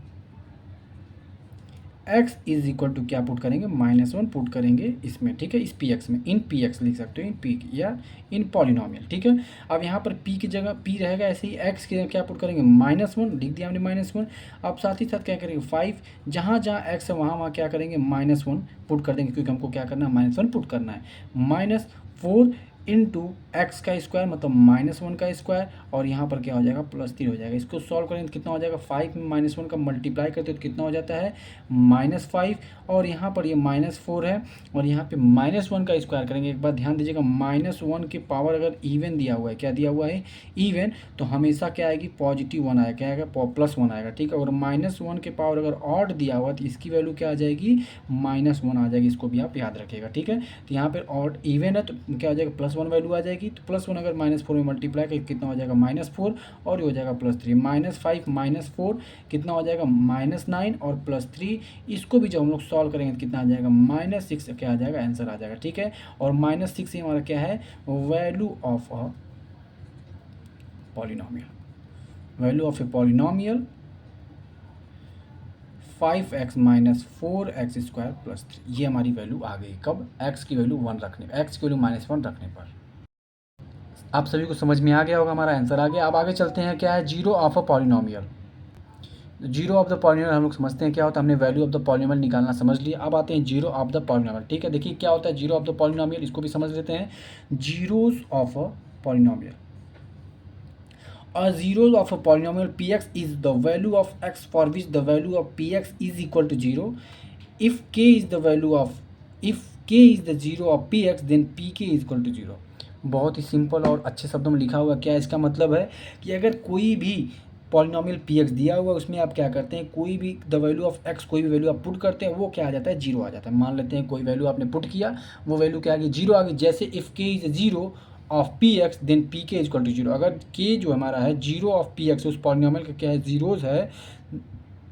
x is equal to क्या पुट करेंगे, -1 पुट करेंगे इसमें, ठीक है, इस px में, इन px लिख सकते हो, इन p या इन पॉलिनोमियल, ठीक है। अब यहाँ पर p की जगह p रहेगा, ऐसे ही x के क्या पुट करेंगे, -1 लिख दिया हमने -1। अब साथ ही साथ क्या करेंगे, 5, जहाँ जहाँ x है वहाँ वहाँ क्या करेंगे, -1 पुट कर देंगे, क्योंकि हमको क्या करना है, -1 पुट करना है। -4 इंटू एक्स का स्क्वायर मतलब -1 का स्क्वायर, और यहाँ पर क्या हो जाएगा, +3 हो जाएगा। इसको सॉल्व करेंगे तो कितना हो जाएगा, 5 में -1 का मल्टीप्लाई करते तो कितना हो जाता है, -5, और यहाँ पर ये -4 है, और यहाँ पे -1 का स्क्वायर करेंगे। एक बात ध्यान दीजिएगा, -1 की पावर अगर इवन दिया हुआ है, क्या दिया हुआ है, इवन, तो हमेशा क्या आएगी, +1 आएगा, क्या आएगा, +1 आएगा, ठीक है। और -1 की पावर अगर ऑड दिया हुआ तो इसकी वैल्यू क्या आ जाएगी, -1 आ जाएगी। इसको भी आप याद रखिएगा, ठीक है। तो यहाँ पर ऑड इवन है तो क्या हो जाएगा, +1 वैल्यू आ जाएगी, तो +1 अगर -4 में मल्टीप्लाई कर कितना हो जाएगा, -4, और ये हो जाएगा +3, -5 -4 कितना हो जाएगा, -9 और +3। इसको भी जब हम लोग सॉल्व करेंगे तो कितना आ जाएगा, -6 क्या आ जाएगा, आंसर आ जाएगा, ठीक है। और -6 हमारा क्या है, value of a polynomial, value of a polynomial 5x minus 4x square plus 3, ये हमारी वैल्यू आ गई। कब, x की वैल्यू 1 रखने, x की वैल्यू -1 रखने पर। आप सभी को समझ में आ गया होगा, हमारा आंसर आ गया। अब आगे चलते हैं, क्या है, zero of a polynomial. Zero of the polynomial हम लोग समझते हैं क्या होता है, हमने वैल्यू ऑफ द पॉलिनोमियल निकालना समझ लिया। अब आते हैं जीरो ऑफ द पॉलिनोमियल, ठीक है। देखिए क्या होता है जीरो ऑफ द पॉलिनोमियल, इसको भी समझ लेते हैं। Zeros of a polynomial, a zero of a polynomial px is the value of x for which the value of px is equal to 0 if k is the value of, if k is the zero of px then pk is equal to 0। बहुत ही सिंपल और अच्छे शब्दों में लिखा हुआ। क्या इसका मतलब है कि अगर कोई भी पॉलिनोमियल px दिया हुआ उसमें आप क्या करते हैं, कोई भी द वैल्यू ऑफ x, कोई भी वैल्यू आप पुट करते हैं, वो क्या आ जाता है, 0 आ जाता है। मान लेते हैं कोई वैल्यू आपने पुट किया, वो वैल्यू क्या आ गई, 0 आ गई। जैसे if k is 0 of p x then p k is equal to 0। अगर के जो हमारा है 0 ऑफ पी एक्स, उस पॉलिनोमियल का क्या है, जीरोज़ है,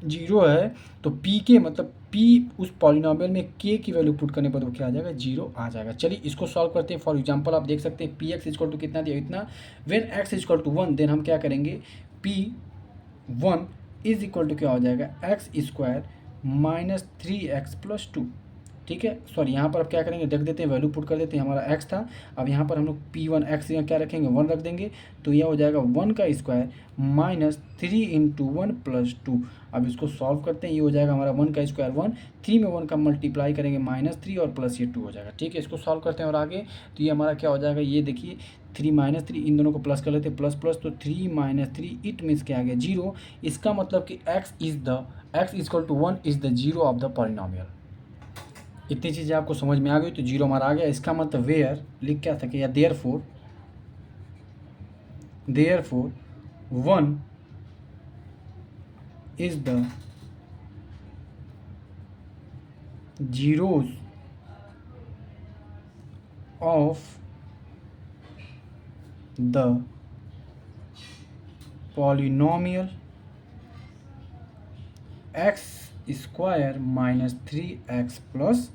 0 है, तो पी के मतलब पी उस पॉलिनोमियल में के की वैल्यू पुट करने पर तो क्या आ जाएगा, 0 आ जाएगा। चलिए इसको सॉल्व करते हैं। फॉर एग्जांपल आप देख सकते हैं पी एक्स इजक्वल टू कितना दिया, इतना। When x is equal to 1 then हम क्या करेंगे, P1 इज इक्वल टू क्या हो जाएगा, एक्स स्क्वायर -3x + 2, ठीक है। सॉरी, यहाँ पर अब क्या करेंगे, देख देते हैं, वैल्यू पुट कर देते हैं, हमारा x था, अब यहाँ पर हम लोग P1 x यहाँ क्या रखेंगे, 1 रख देंगे, तो यह हो जाएगा 1 का स्क्वायर माइनस 3 इंटू 1 प्लस 2। अब इसको सॉल्व करते हैं, ये हो जाएगा हमारा 1 का स्क्वायर 1, 3 में 1 का मल्टीप्लाई करेंगे -3 और प्लस ये 2 हो जाएगा, ठीक है। इसको सॉल्व करते हैं और आगे, तो ये हमारा क्या हो जाएगा, ये देखिए 3 -3, इन दोनों को प्लस कर लेते हैं, प्लस प्लस, तो 3 - 3 इट मीन्स क्या आ गया, 0। इसका मतलब कि x equal to 1 is the zero of the polynomial. इतनी चीज़ें आपको समझ में आ गई, तो जीरो हमारा आ गया। इसका मतलब वेयर लिख क्या सके, या therefore 1 is the zeros of the polynomial x square minus 3x plus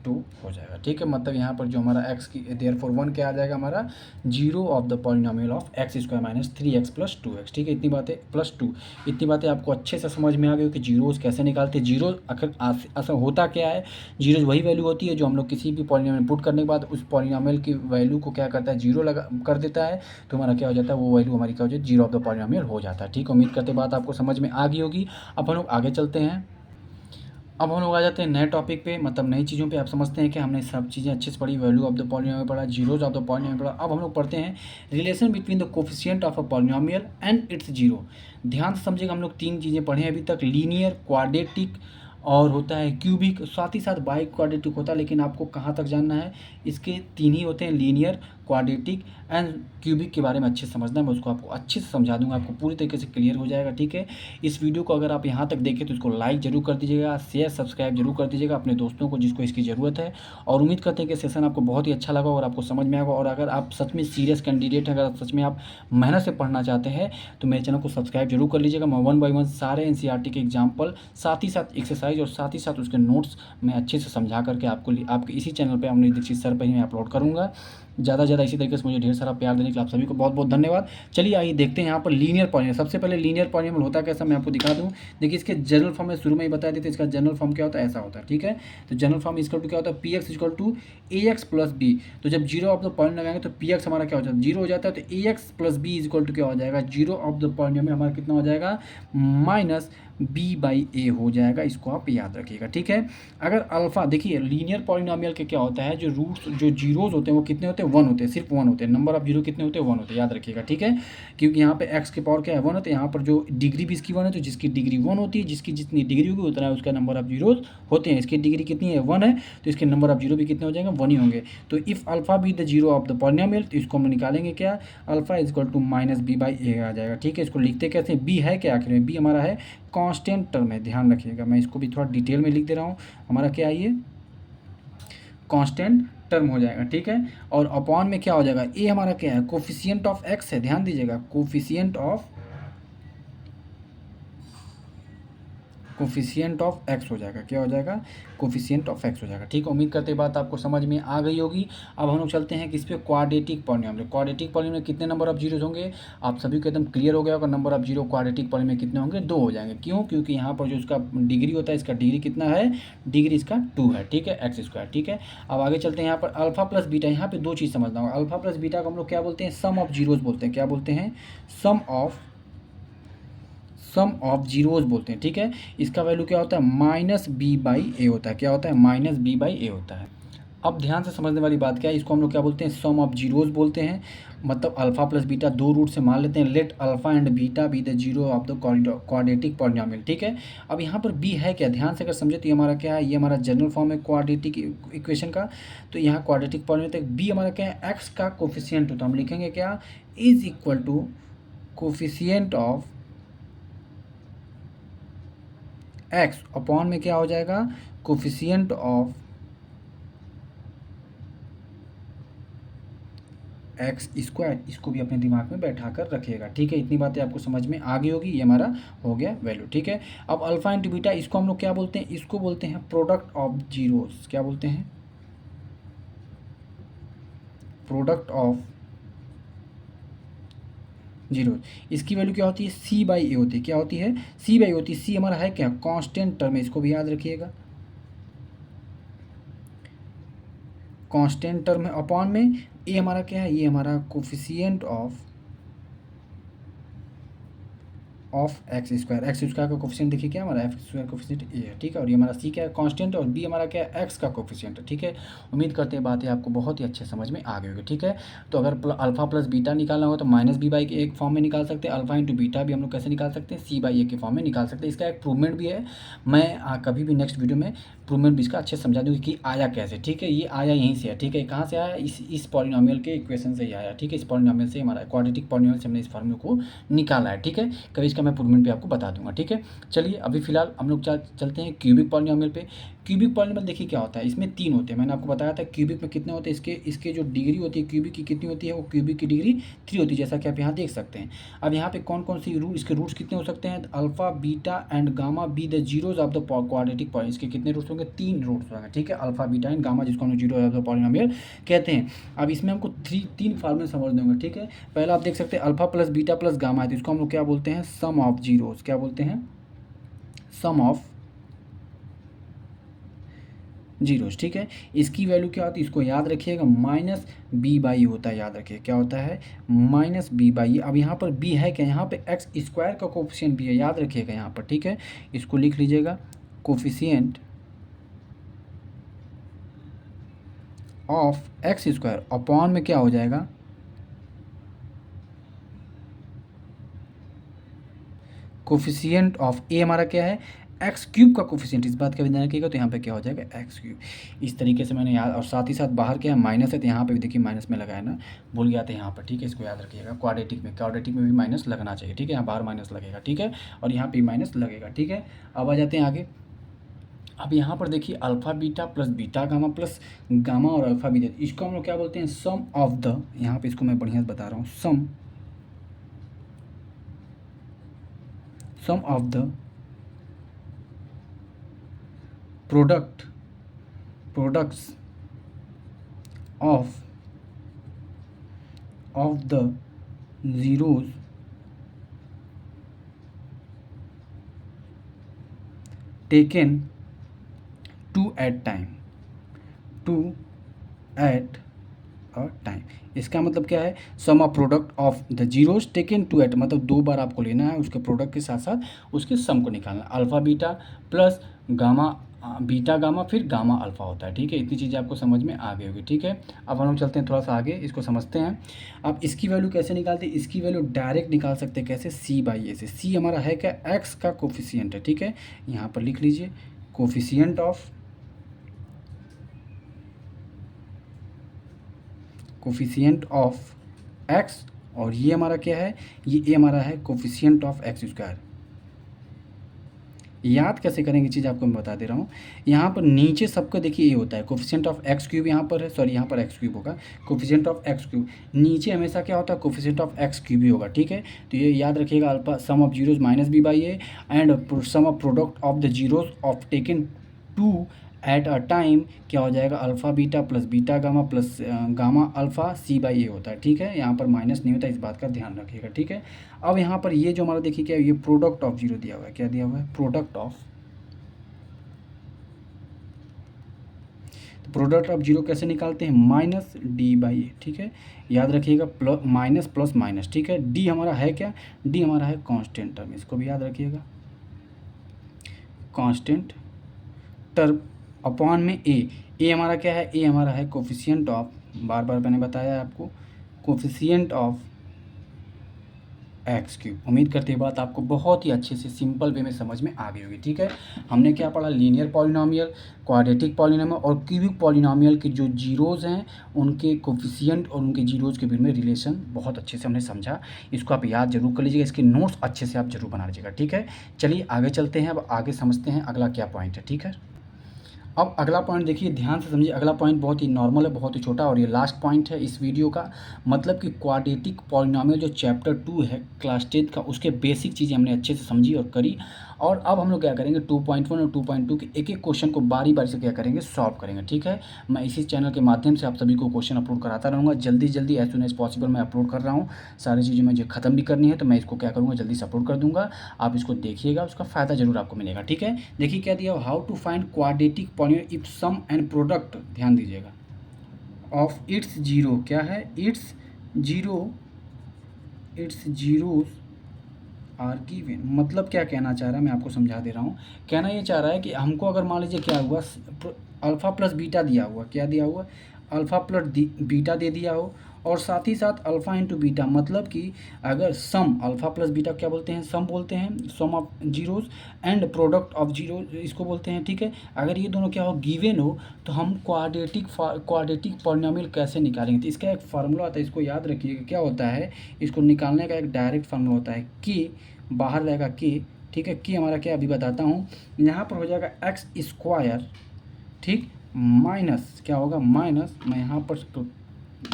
2 हो जाएगा, ठीक है। मतलब यहाँ पर जो हमारा x की देयरफॉर 1 क्या आ जाएगा, हमारा zero of the polynomial of x square minus 3x plus 2x, ठीक है। इतनी बातें प्लस 2, इतनी बातें आपको अच्छे से समझ में आ गई कि जीरोज़ कैसे निकालते हैं। जीरो आखिर असल होता क्या है, जीरोज़ वही वैल्यू होती है जो हम लोग किसी भी पॉलिनोमियल पुट करने के बाद उस पॉलिनोमियल की वैल्यू को क्या करता है, जीरो लगा कर देता है, तो हमारा क्या हो जाता है, वो वैल्यू हमारी क्या हो जाती है, जीरो ऑफ द पॉलिनोमियल हो जाता है, ठीक है। उम्मीद करते बात आपको समझ में आ गई होगी। अब हम लोग आगे चलते हैं। अब हम लोग आ जाते हैं नए टॉपिक पे, मतलब नई चीज़ों पे। आप समझते हैं कि हमने सब चीज़ें अच्छे से पढ़ी, वैल्यू ऑफ द पॉलिनोमियल पढ़ा, जीरोज ऑफ द पॉलिनोमियल पढ़ा। अब हम लोग पढ़ते हैं relation between the coefficient of a polynomial and it's zero. ध्यान से समझिएगा, हम लोग 3 चीज़ें पढ़े हैं अभी तक, लीनियर, क्वाड्रेटिक और होता है क्यूबिक, साथ ही साथ बाई क्वाड्रेटिक होता है, लेकिन आपको कहाँ तक जानना है, इसके 3 ही होते हैं, लीनियर, क्वाड्रेटिक एंड क्यूबिक के बारे में अच्छे से समझना है। मैं उसको आपको अच्छे से समझा दूंगा, आपको पूरी तरीके से क्लियर हो जाएगा, ठीक है। इस वीडियो को अगर आप यहाँ तक देखें तो इसको लाइक जरूर कर दीजिएगा, शेयर सब्सक्राइब जरूर कर दीजिएगा अपने दोस्तों को जिसको इसकी ज़रूरत है। और उम्मीद करते हैं कि सेशन आपको बहुत ही अच्छा लगा और आपको समझ में आएगा। और अगर आप सच में सीरियस कैंडिडेट हैं, अगर सच में आप मेहनत से पढ़ना चाहते हैं, तो मेरे चैनल को सब्सक्राइब जरूर कर लीजिएगा। मैं 1 बाय 1 सारे NCERT के एग्जाम्पल, साथ ही साथ एक्सरसाइज और साथ ही साथ उसके नोट्स मैं अच्छे से समझा करके आपके इसी चैनल पर अमनीश दीक्षित सर पर ही मैं अपलोड करूँगा। ज़्यादा से ज़्यादा इसी तरीके से मुझे ढेर सारा प्यार देने के लिए आप सभी को बहुत बहुत धन्यवाद। चलिए आइए देखते हैं यहाँ पर लीनियर पॉलिनोमियल। सबसे पहले लीनियर पॉलिनोमियल होता है कैसा, मैं आपको दिखा दूँ। देखिए इसके जनरल फॉर्म में शुरू में ही बता देते, इसका जनरल फॉर्म क्या होता है, ऐसा होता है, ठीक है। तो जनरल फॉर्म इक्वल टू क्या होता है, px equal to ax plus b. तो जब जीरो ऑफ द पॉलिनोमियल लगाएंगे तो px हमारा क्या हो जाता है, जीरो हो जाता है, तो ax plus b equal to क्या हो जाएगा, जीरो ऑफ द पॉलिनोमियल हमारा कितना हो जाएगा, माइनस b/a हो जाएगा। इसको आप याद रखिएगा, ठीक है। अगर अल्फा, देखिए लीनियर पॉलिनोमियल के क्या होता है, जो रूट्स जो जीरोज होते हैं वो कितने होते हैं, 1 होते हैं, सिर्फ 1 होते हैं। नंबर ऑफ जीरो कितने होते हैं, 1 होते हैं, याद रखिएगा, ठीक है। क्योंकि यहाँ पे x के पावर क्या है, 1 होते हैं, यहाँ पर जो डिग्री भी इसकी 1 है, तो जिसकी डिग्री 1 होती है, जिसकी जितनी डिग्री होगी उतना उसका नंबर ऑफ जीरोज होते हैं। इसकी डिग्री कितनी है, 1 है, तो इसके नंबर ऑफ जीरो भी कितने हो जाएंगे, 1 ही होंगे। तो if alpha be the zero of the polynomial, तो इसको हम निकालेंगे क्या, alpha is equal to minus b/a आ जाएगा, ठीक है। इसको लिखते कैसे, b है क्या आखिर में, b हमारा है कांस्टेंट टर्म है, ध्यान रखिएगा। मैं इसको भी थोड़ा डिटेल में लिख दे रहा हूँ, हमारा क्या है, ये कांस्टेंट टर्म हो जाएगा, ठीक है। और अपॉन में क्या हो जाएगा, ए हमारा क्या है, कोफिशिएंट ऑफ एक्स है, ध्यान दीजिएगा, कोफिशिएंट ऑफ एक्स हो जाएगा, क्या हो जाएगा, कोफिशिएंट ऑफ एक्स हो जाएगा, ठीक है। उम्मीद करते हैं बात आपको समझ में आ गई होगी। अब हम लोग चलते हैं किस पे, क्वाड्रेटिक पॉलिनोमियल। क्वाड्रेटिक पॉलिनोमियल में कितने नंबर ऑफ जीरोज होंगे, आप सभी को एकदम क्लियर हो गया होगा। Number of zero quadratic polynomial में कितने होंगे, 2 हो जाएंगे। क्यों, क्योंकि यहाँ पर जो इसका डिग्री होता है, इसका डिग्री कितना है, डिग्री इसका 2 है, ठीक है, एक्स स्क्वायर, ठीक है। अब आगे चलते हैं, यहाँ पर अल्फा प्लस बीटा, यहाँ पे 2 चीज़ समझना होगा। अल्फा प्लस बीटा को हम लोग क्या बोलते हैं, सम ऑफ जीरोज बोलते हैं, क्या बोलते हैं, सम ऑफ जीरोज बोलते हैं, ठीक है। इसका वैल्यू क्या होता है, माइनस b/a होता है, क्या होता है, माइनस b/a होता है। अब ध्यान से समझने वाली बात क्या है, इसको हम लोग क्या बोलते हैं, सम ऑफ जीरोज बोलते हैं। मतलब अल्फा प्लस बीटा 2 रूट से मान लेते हैं, let alpha and beta B the zero of the quadratic polynomial, ठीक है। अब यहाँ पर b है क्या, ध्यान से अगर समझे तो ये हमारा क्या है, ये हमारा जनरल फॉर्म है क्वाड्रेटिक इक्वेशन का। तो यहाँ क्वाड्रेटिक पॉलिनोमियल तक b हमारा क्या है, x का कोफिशिएंट होता है, हम लिखेंगे क्या, is equal to coefficient of x upon में क्या हो जाएगा, कोफिशिएंट ऑफ एक्स स्क्वायर। इसको भी अपने दिमाग में बैठा कर रखिएगा, ठीक है। इतनी बातें आपको समझ में आ गई होगी, ये हमारा हो गया वैल्यू, ठीक है। अब अल्फा इंटू बीटा, इसको हम लोग क्या बोलते हैं, इसको बोलते हैं प्रोडक्ट ऑफ जीरोस, क्या बोलते हैं, प्रोडक्ट ऑफ जीरो। इसकी वैल्यू क्या होती है, c/a होती है, क्या होती है, c/a होती है। c हमारा है क्या, कांस्टेंट टर्म है, इसको भी याद रखिएगा। कांस्टेंट टर्म है, अपॉन में ए हमारा क्या है, ये हमारा कोफिशिएंट ऑफ एक्स स्क्वायर का कोफिशिएंट देखिए क्या हमारा एक्स स्क्वायर कोफिशिएंट ए है, ठीक है। और ये हमारा सी क्या है, कांस्टेंट, और बी हमारा क्या है, एक्स का कोफिशिएंट है, ठीक है। उम्मीद करते हैं बातें आपको बहुत ही अच्छे समझ में आ गई होगी, ठीक है। तो अगर अल्फा प्लस बीटा निकालना हो तो माइनस बी बाई के एक फॉर्म में निकाल सकते हैं, अल्फा इंटू बीटा भी हम लोग कैसे निकाल सकते हैं, सी बाई ए के फॉर्म में निकाल सकते हैं। इसका एक प्रूवमेंट भी है, मैं कभी भी नेक्स्ट वीडियो में प्रूवमेंट भी इसका अच्छे से समझा दूँगी कि आया कैसे, ठीक है। ये आया यहीं से है, ठीक है। कहाँ से आया, इस पॉलिनोमियल के इक्वेशन से ही आया, ठीक है। इस पॉलिनोमियल से हमारा क्वाड्रेटिक पॉलिनोमियल से हमने इस फॉर्मूले को निकाला है, ठीक है। कभी इसका मैं प्रूवमेंट भी आपको बता दूंगा, ठीक है। चलिए अभी फिलहाल हम लोग चलते हैं क्यूबिक पॉलिनोमियल पे। क्यूबिक पॉलिनोमियल देखिए क्या होता है, इसमें 3 होते हैं, मैंने आपको बताया था क्यूबिक में कितने होते हैं, इसके जो डिग्री होती है क्यूबिक की कितनी होती है, वो क्यूबिक की डिग्री 3 होती है, जैसा कि आप यहाँ देख सकते हैं। अब यहाँ पे कौन कौन सी रूट, इसके रूट्स कितने हो सकते हैं, alpha beta and gamma be the zeros of the quadratic polynomial. इसके कितने रूट्स होंगे, 3 रूट्स होंगे, ठीक है। अल्फा बीटा एंड गामा जिसको हम जीरो ऑफ द पॉलिनोमियल कहते हैं। अब इसमें हमको 3 फार्मूले समझ देंगे, ठीक है। पहला आप देख सकते हैं alpha plus beta plus gamma है, तो इसको हम लोग क्या बोलते हैं, सम ऑफ जीरोज, क्या बोलते हैं, सम ऑफ जीरोज, ठीक है। इसकी वैल्यू क्या होती है, इसको याद रखिएगा, माइनस बी बाई होता है, याद रखिए क्या होता है, माइनस बी बाई। अब यहाँ पर बी है क्या, यहाँ पे एक्स स्क्वायर का कोफिशिएंट भी है, याद रखिएगा यहाँ पर, ठीक है। इसको लिख लीजिएगा, coefficient of x square upon में क्या हो जाएगा, कोफिशिएंट ऑफ ए हमारा क्या है, एक्स क्यूब का कोफिशिएंट, इस बात का भी ध्यान रखिएगा। तो यहाँ पे क्या हो जाएगा, एक्स क्यूब। इस तरीके से मैंने याद, और साथ ही साथ बाहर क्या है, माइनस है, तो यहाँ पे भी देखिए माइनस में लगाया ना, भूल गया था यहाँ पर, ठीक है। इसको याद रखिएगा, क्वाड्रेटिक में भी माइनस लगना चाहिए, ठीक है। यहाँ बाहर माइनस लगेगा, ठीक है, और यहाँ पे माइनस लगेगा, ठीक है। अब आ जाते हैं आगे। अब यहाँ पर देखिए alpha beta plus beta gamma plus gamma और अल्फा बीटा, इसको हम लोग क्या बोलते हैं, सम ऑफ द, यहाँ पे इसको मैं बढ़िया से बता रहा हूँ, sum of the products of the zeros taken two at a time. इसका मतलब क्या है, sum of product of the zeros taken two at, मतलब 2 बार आपको लेना है, उसके प्रोडक्ट के साथ साथ उसके सम को निकालना। Alpha beta plus gamma beta gamma फिर गामा अल्फा होता है, ठीक है। इतनी चीज़ें आपको समझ में आ गई होगी, ठीक है। अब हम लोग चलते हैं थोड़ा सा आगे, इसको समझते हैं। अब इसकी वैल्यू कैसे निकालते हैं, इसकी वैल्यू डायरेक्ट निकाल सकते हैं, कैसे, सी बाई ए से। सी हमारा है क्या, एक्स का कोफिशिएंट है, ठीक है। यहाँ पर लिख लीजिए कोफिशिएंट ऑफ एक्स, और ये हमारा क्या है, ये हमारा है कोफिशिएंट ऑफ एक्स स्क्वायर। याद कैसे करेंगे चीज़ आपको मैं बता दे रहा हूँ। यहाँ पर नीचे सबका देखिए ये होता है कोफिशिएंट ऑफ एक्स क्यूब, यहाँ पर है, सॉरी यहाँ पर एक्स क्यूब होगा, कोफिशिएंट ऑफ एक्स क्यूब। नीचे हमेशा क्या होता है, कोफिशिएंट ऑफ एक्स क्यूब ही होगा, ठीक है। तो ये याद रखिएगा, alpha sum of zeros minus b by a and sum of product of the zeros of taken two at a time क्या हो जाएगा, alpha beta plus beta gamma plus gamma alpha c by a होता है, ठीक है। यहाँ पर माइनस नहीं होता, इस बात का ध्यान रखिएगा, ठीक है। अब यहाँ पर ये जो हमारा देखिए क्या है, ये प्रोडक्ट ऑफ जीरो दिया हुआ है, क्या दिया हुआ है, प्रोडक्ट ऑफ जीरो कैसे निकालते हैं, माइनस डी बाई ए, ठीक है। याद रखिएगा, माइनस प्लस माइनस, ठीक है। डी हमारा है क्या, डी हमारा है कांस्टेंट टर्म, इसको भी याद रखिएगा, कांस्टेंट टर्म अपॉन में ए हमारा क्या है, ए हमारा है कोफिशिएंट ऑफ, बार बार मैंने बताया आपको, कोफिशिएंट ऑफ एक्स क्यूब। उम्मीद करते हैं बात आपको बहुत ही अच्छे से सिंपल वे में समझ में आ गई होगी, ठीक है। हमने क्या पढ़ा, लीनियर पॉलिनोमियल, क्वाड्रेटिक पॉलिनोमियल और क्यूबिक पॉलिनोमियल के जो जीरोज़ हैं उनके कोफिशिएंट और उनके जीरोज़ के बीच में रिलेशन बहुत अच्छे से हमने समझा। इसको आप याद जरूर कर लीजिएगा, इसके नोट्स अच्छे से आप जरूर बना लीजिएगा, ठीक है। चलिए आगे चलते हैं, अब आगे समझते हैं अगला क्या पॉइंट है, ठीक है। अब अगला पॉइंट देखिए, ध्यान से समझिए, अगला पॉइंट बहुत ही नॉर्मल है, बहुत ही छोटा, और ये लास्ट पॉइंट है इस वीडियो का। मतलब कि क्वाड्रेटिक पॉलिनोमियल जो चैप्टर 2 है क्लास 10 का, उसके बेसिक चीज़ें हमने अच्छे से समझी और करी। और अब हम लोग क्या करेंगे, 2.1 और 2.2 के एक एक क्वेश्चन को बारी बारी से क्या करेंगे, सॉल्व करेंगे, ठीक है। मैं इसी चैनल के माध्यम से आप सभी को क्वेश्चन अपलोड कराता रहूँगा, जल्दी जल्दी एज सुन एज पॉसिबल मैं अपलोड कर रहा हूँ। सारी चीज़ें मुझे ख़त्म भी करनी है, तो मैं इसको क्या करूँगा, जल्दी से अपलोड कर दूँगा। आप इसको देखिएगा, उसका फ़ायदा जरूर आपको मिलेगा, ठीक है। देखिए क्या दिया, how to find quadratic polynomial if sum and product, ध्यान दीजिएगा, ऑफ इट्स जीरो, क्या है, इट्स जीरोस आर गिवन। मतलब क्या कहना चाह रहा है, मैं आपको समझा दे रहा हूँ। कहना ये चाह रहा है कि हमको अगर मान लीजिए क्या हुआ, अल्फ़ा प्लस बीटा दिया हुआ, क्या दिया हुआ, अल्फ़ा प्लस बीटा दे दिया हो, और साथ ही साथ अल्फ़ा इंटू बीटा, मतलब कि अगर सम अल्फ़ा प्लस बीटा क्या बोलते हैं, सम बोलते हैं, sum of zeros and product of zero इसको बोलते हैं, ठीक है। अगर ये दोनों क्या हो, गिवन हो, तो हम क्वाड्रेटिक पॉलिनोमियल कैसे निकालेंगे। तो इसका एक फार्मूला आता है, इसको याद रखिएगा। क्या होता है, इसको निकालने का एक डायरेक्ट फार्मूला होता है, कि बाहर रहेगा के, ठीक है। कि हमारा क्या, अभी बताता हूँ। यहाँ पर हो जाएगा एक्स स्क्वायर, ठीक, माइनस क्या होगा, माइनस, मैं यहाँ पर तो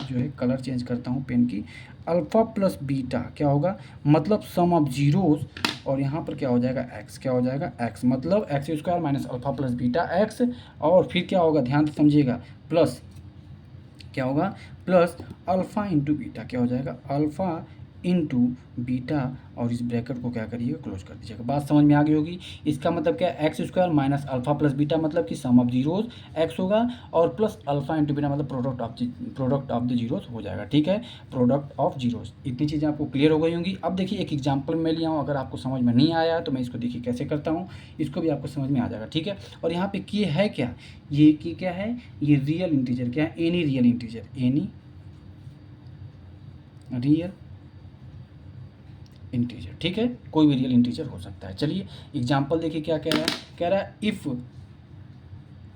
जो है कलर चेंज करता हूँ पेन की, अल्फ़ा प्लस बीटा क्या होगा, मतलब सम ऑफ जीरोस, और यहाँ पर क्या हो जाएगा, एक्स, क्या हो जाएगा, एक्स, मतलब x square minus alpha plus beta x, और फिर क्या होगा, ध्यान से समझिएगा, प्लस क्या होगा, प्लस अल्फ़ा इंटू बीटा, क्या हो जाएगा, अल्फ़ा इंटू बीटा, और इस ब्रैकेट को क्या करिएगा, क्लोज कर दीजिएगा। बात समझ में आ गई होगी। इसका मतलब क्या है, x square minus alpha plus beta, मतलब कि सम ऑफ जीरोस एक्स होगा, और प्लस अल्फ़ा इंटू बीटा मतलब प्रोडक्ट ऑफ द जीरोस हो जाएगा, ठीक है, प्रोडक्ट ऑफ जीरोस। इतनी चीज़ें आपको क्लियर हो गई होंगी। अब देखिए एक एग्जाम्पल मैं लिया हूँ, अगर आपको समझ में नहीं आया है तो मैं इसको देखिए कैसे करता हूँ, इसको भी आपको समझ में आ जाएगा, ठीक है। और यहाँ पे की है क्या, ये की क्या है, ये रियल इंटीजर, क्या है, any real integer, any real integer, ठीक है, कोई भी रियल इंटीजर हो सकता है। चलिए एग्जाम्पल देखिए क्या कह रहा है, कह रहा है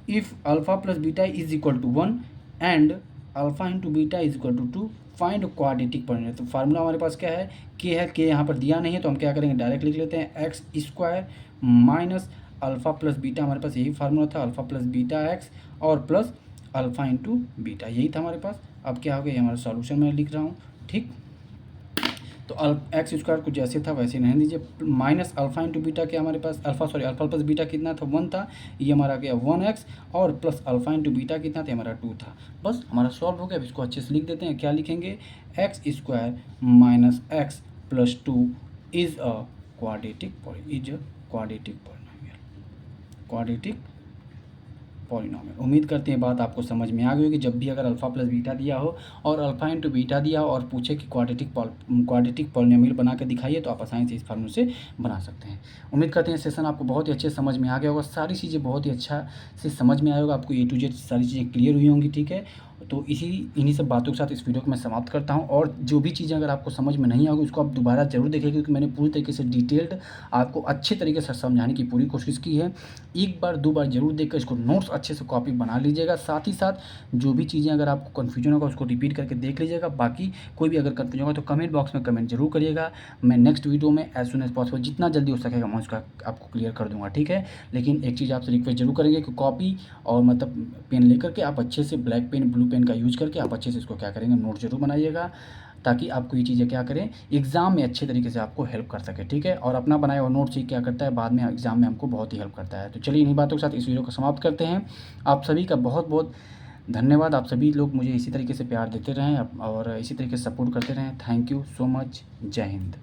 if alpha plus beta is equal to 1 and alpha into beta is equal to 2 find quadratic polynomial. तो फार्मूला हमारे पास क्या है, के यहाँ पर दिया नहीं है, तो हम क्या करेंगे, डायरेक्ट लिख लेते हैं, x square minus alpha plus beta, हमारे पास यही फार्मूला था, अल्फ़ा प्लस बीटा एक्स, और प्लस अल्फ़ा इंटू बीटा, यही था हमारे पास। अब क्या हो गया, हमारा सॉल्यूशन मैं लिख रहा हूँ, ठीक। तो एक्स स्क्वायर को जैसे था वैसे रहने दीजिए, माइनस अल्फ़ा इंटू बीटा, क्या हमारे पास अल्फ़ा प्लस बीटा कितना था, 1 था, ये हमारा गया 1x, और प्लस अल्फ़ा इंटू बीटा कितना था, हमारा 2 था। बस हमारा सॉल्व हो गया। अब इसको अच्छे से लिख देते हैं, क्या लिखेंगे, x square minus x plus 2 is a quadratic polynomial. उम्मीद करते हैं बात आपको समझ में आ गई होगी। जब भी अगर अल्फ़ा प्लस बीटा दिया हो और अल्फ़ा इंटू बीटा दिया हो और पूछे कि क्वाड्रेटिक पॉलिनोमियल बना के दिखाइए, तो आप आसानी से इस फार्मूले से बना सकते हैं। उम्मीद करते हैं सेशन आपको बहुत ही अच्छे समझ में आ गया होगा, सारी चीज़ें बहुत ही अच्छा से समझ में आया होगा, आपको ए टू जेड सारी चीज़ें क्लियर हुई होंगी, ठीक है। तो इन्हीं सब बातों के साथ इस वीडियो को मैं समाप्त करता हूं। और जो भी चीज़ें अगर आपको समझ में नहीं आएगी उसको आप दोबारा ज़रूर देखिए, क्योंकि मैंने पूरी तरीके से डिटेल्ड आपको अच्छे तरीके से समझाने की पूरी कोशिश की है। एक बार दो बार ज़रूर देखकर इसको नोट्स अच्छे से कॉपी बना लीजिएगा। साथ ही साथ जो भी चीज़ें अगर आपको कन्फ्यूजन होगा उसको रिपीट करके देख लीजिएगा। बाकी कोई भी अगर कन्फ्यूजन होगा तो कमेंट बॉक्स में कमेंट जरूर करिएगा। मैं नेक्स्ट वीडियो में एज सुन एज पॉसिबल जितना जल्दी हो सकेगा मैं उसका आपको क्लियर कर दूँगा, ठीक है। लेकिन एक चीज़ आपसे रिक्वेस्ट जरूर करेंगे कि कॉपी और मतलब पेन लेकर के आप अच्छे से ब्लैक पेन ब्लू पेन का यूज करके आप अच्छे से इसको क्या करेंगे, नोट जरूर बनाइएगा, ताकि आपको ये चीज़ें क्या करें, एग्ज़ाम में अच्छे तरीके से आपको हेल्प कर सके, ठीक है। और अपना बनाया हुआ नोट से क्या करता है, बाद में एग्ज़ाम में हमको बहुत ही हेल्प करता है। तो चलिए इन्हीं बातों के साथ इस वीडियो को समाप्त करते हैं। आप सभी का बहुत बहुत धन्यवाद। आप सभी लोग मुझे इसी तरीके से प्यार देते रहें और इसी तरीके से सपोर्ट करते रहें। Thank you so much. जय हिंद।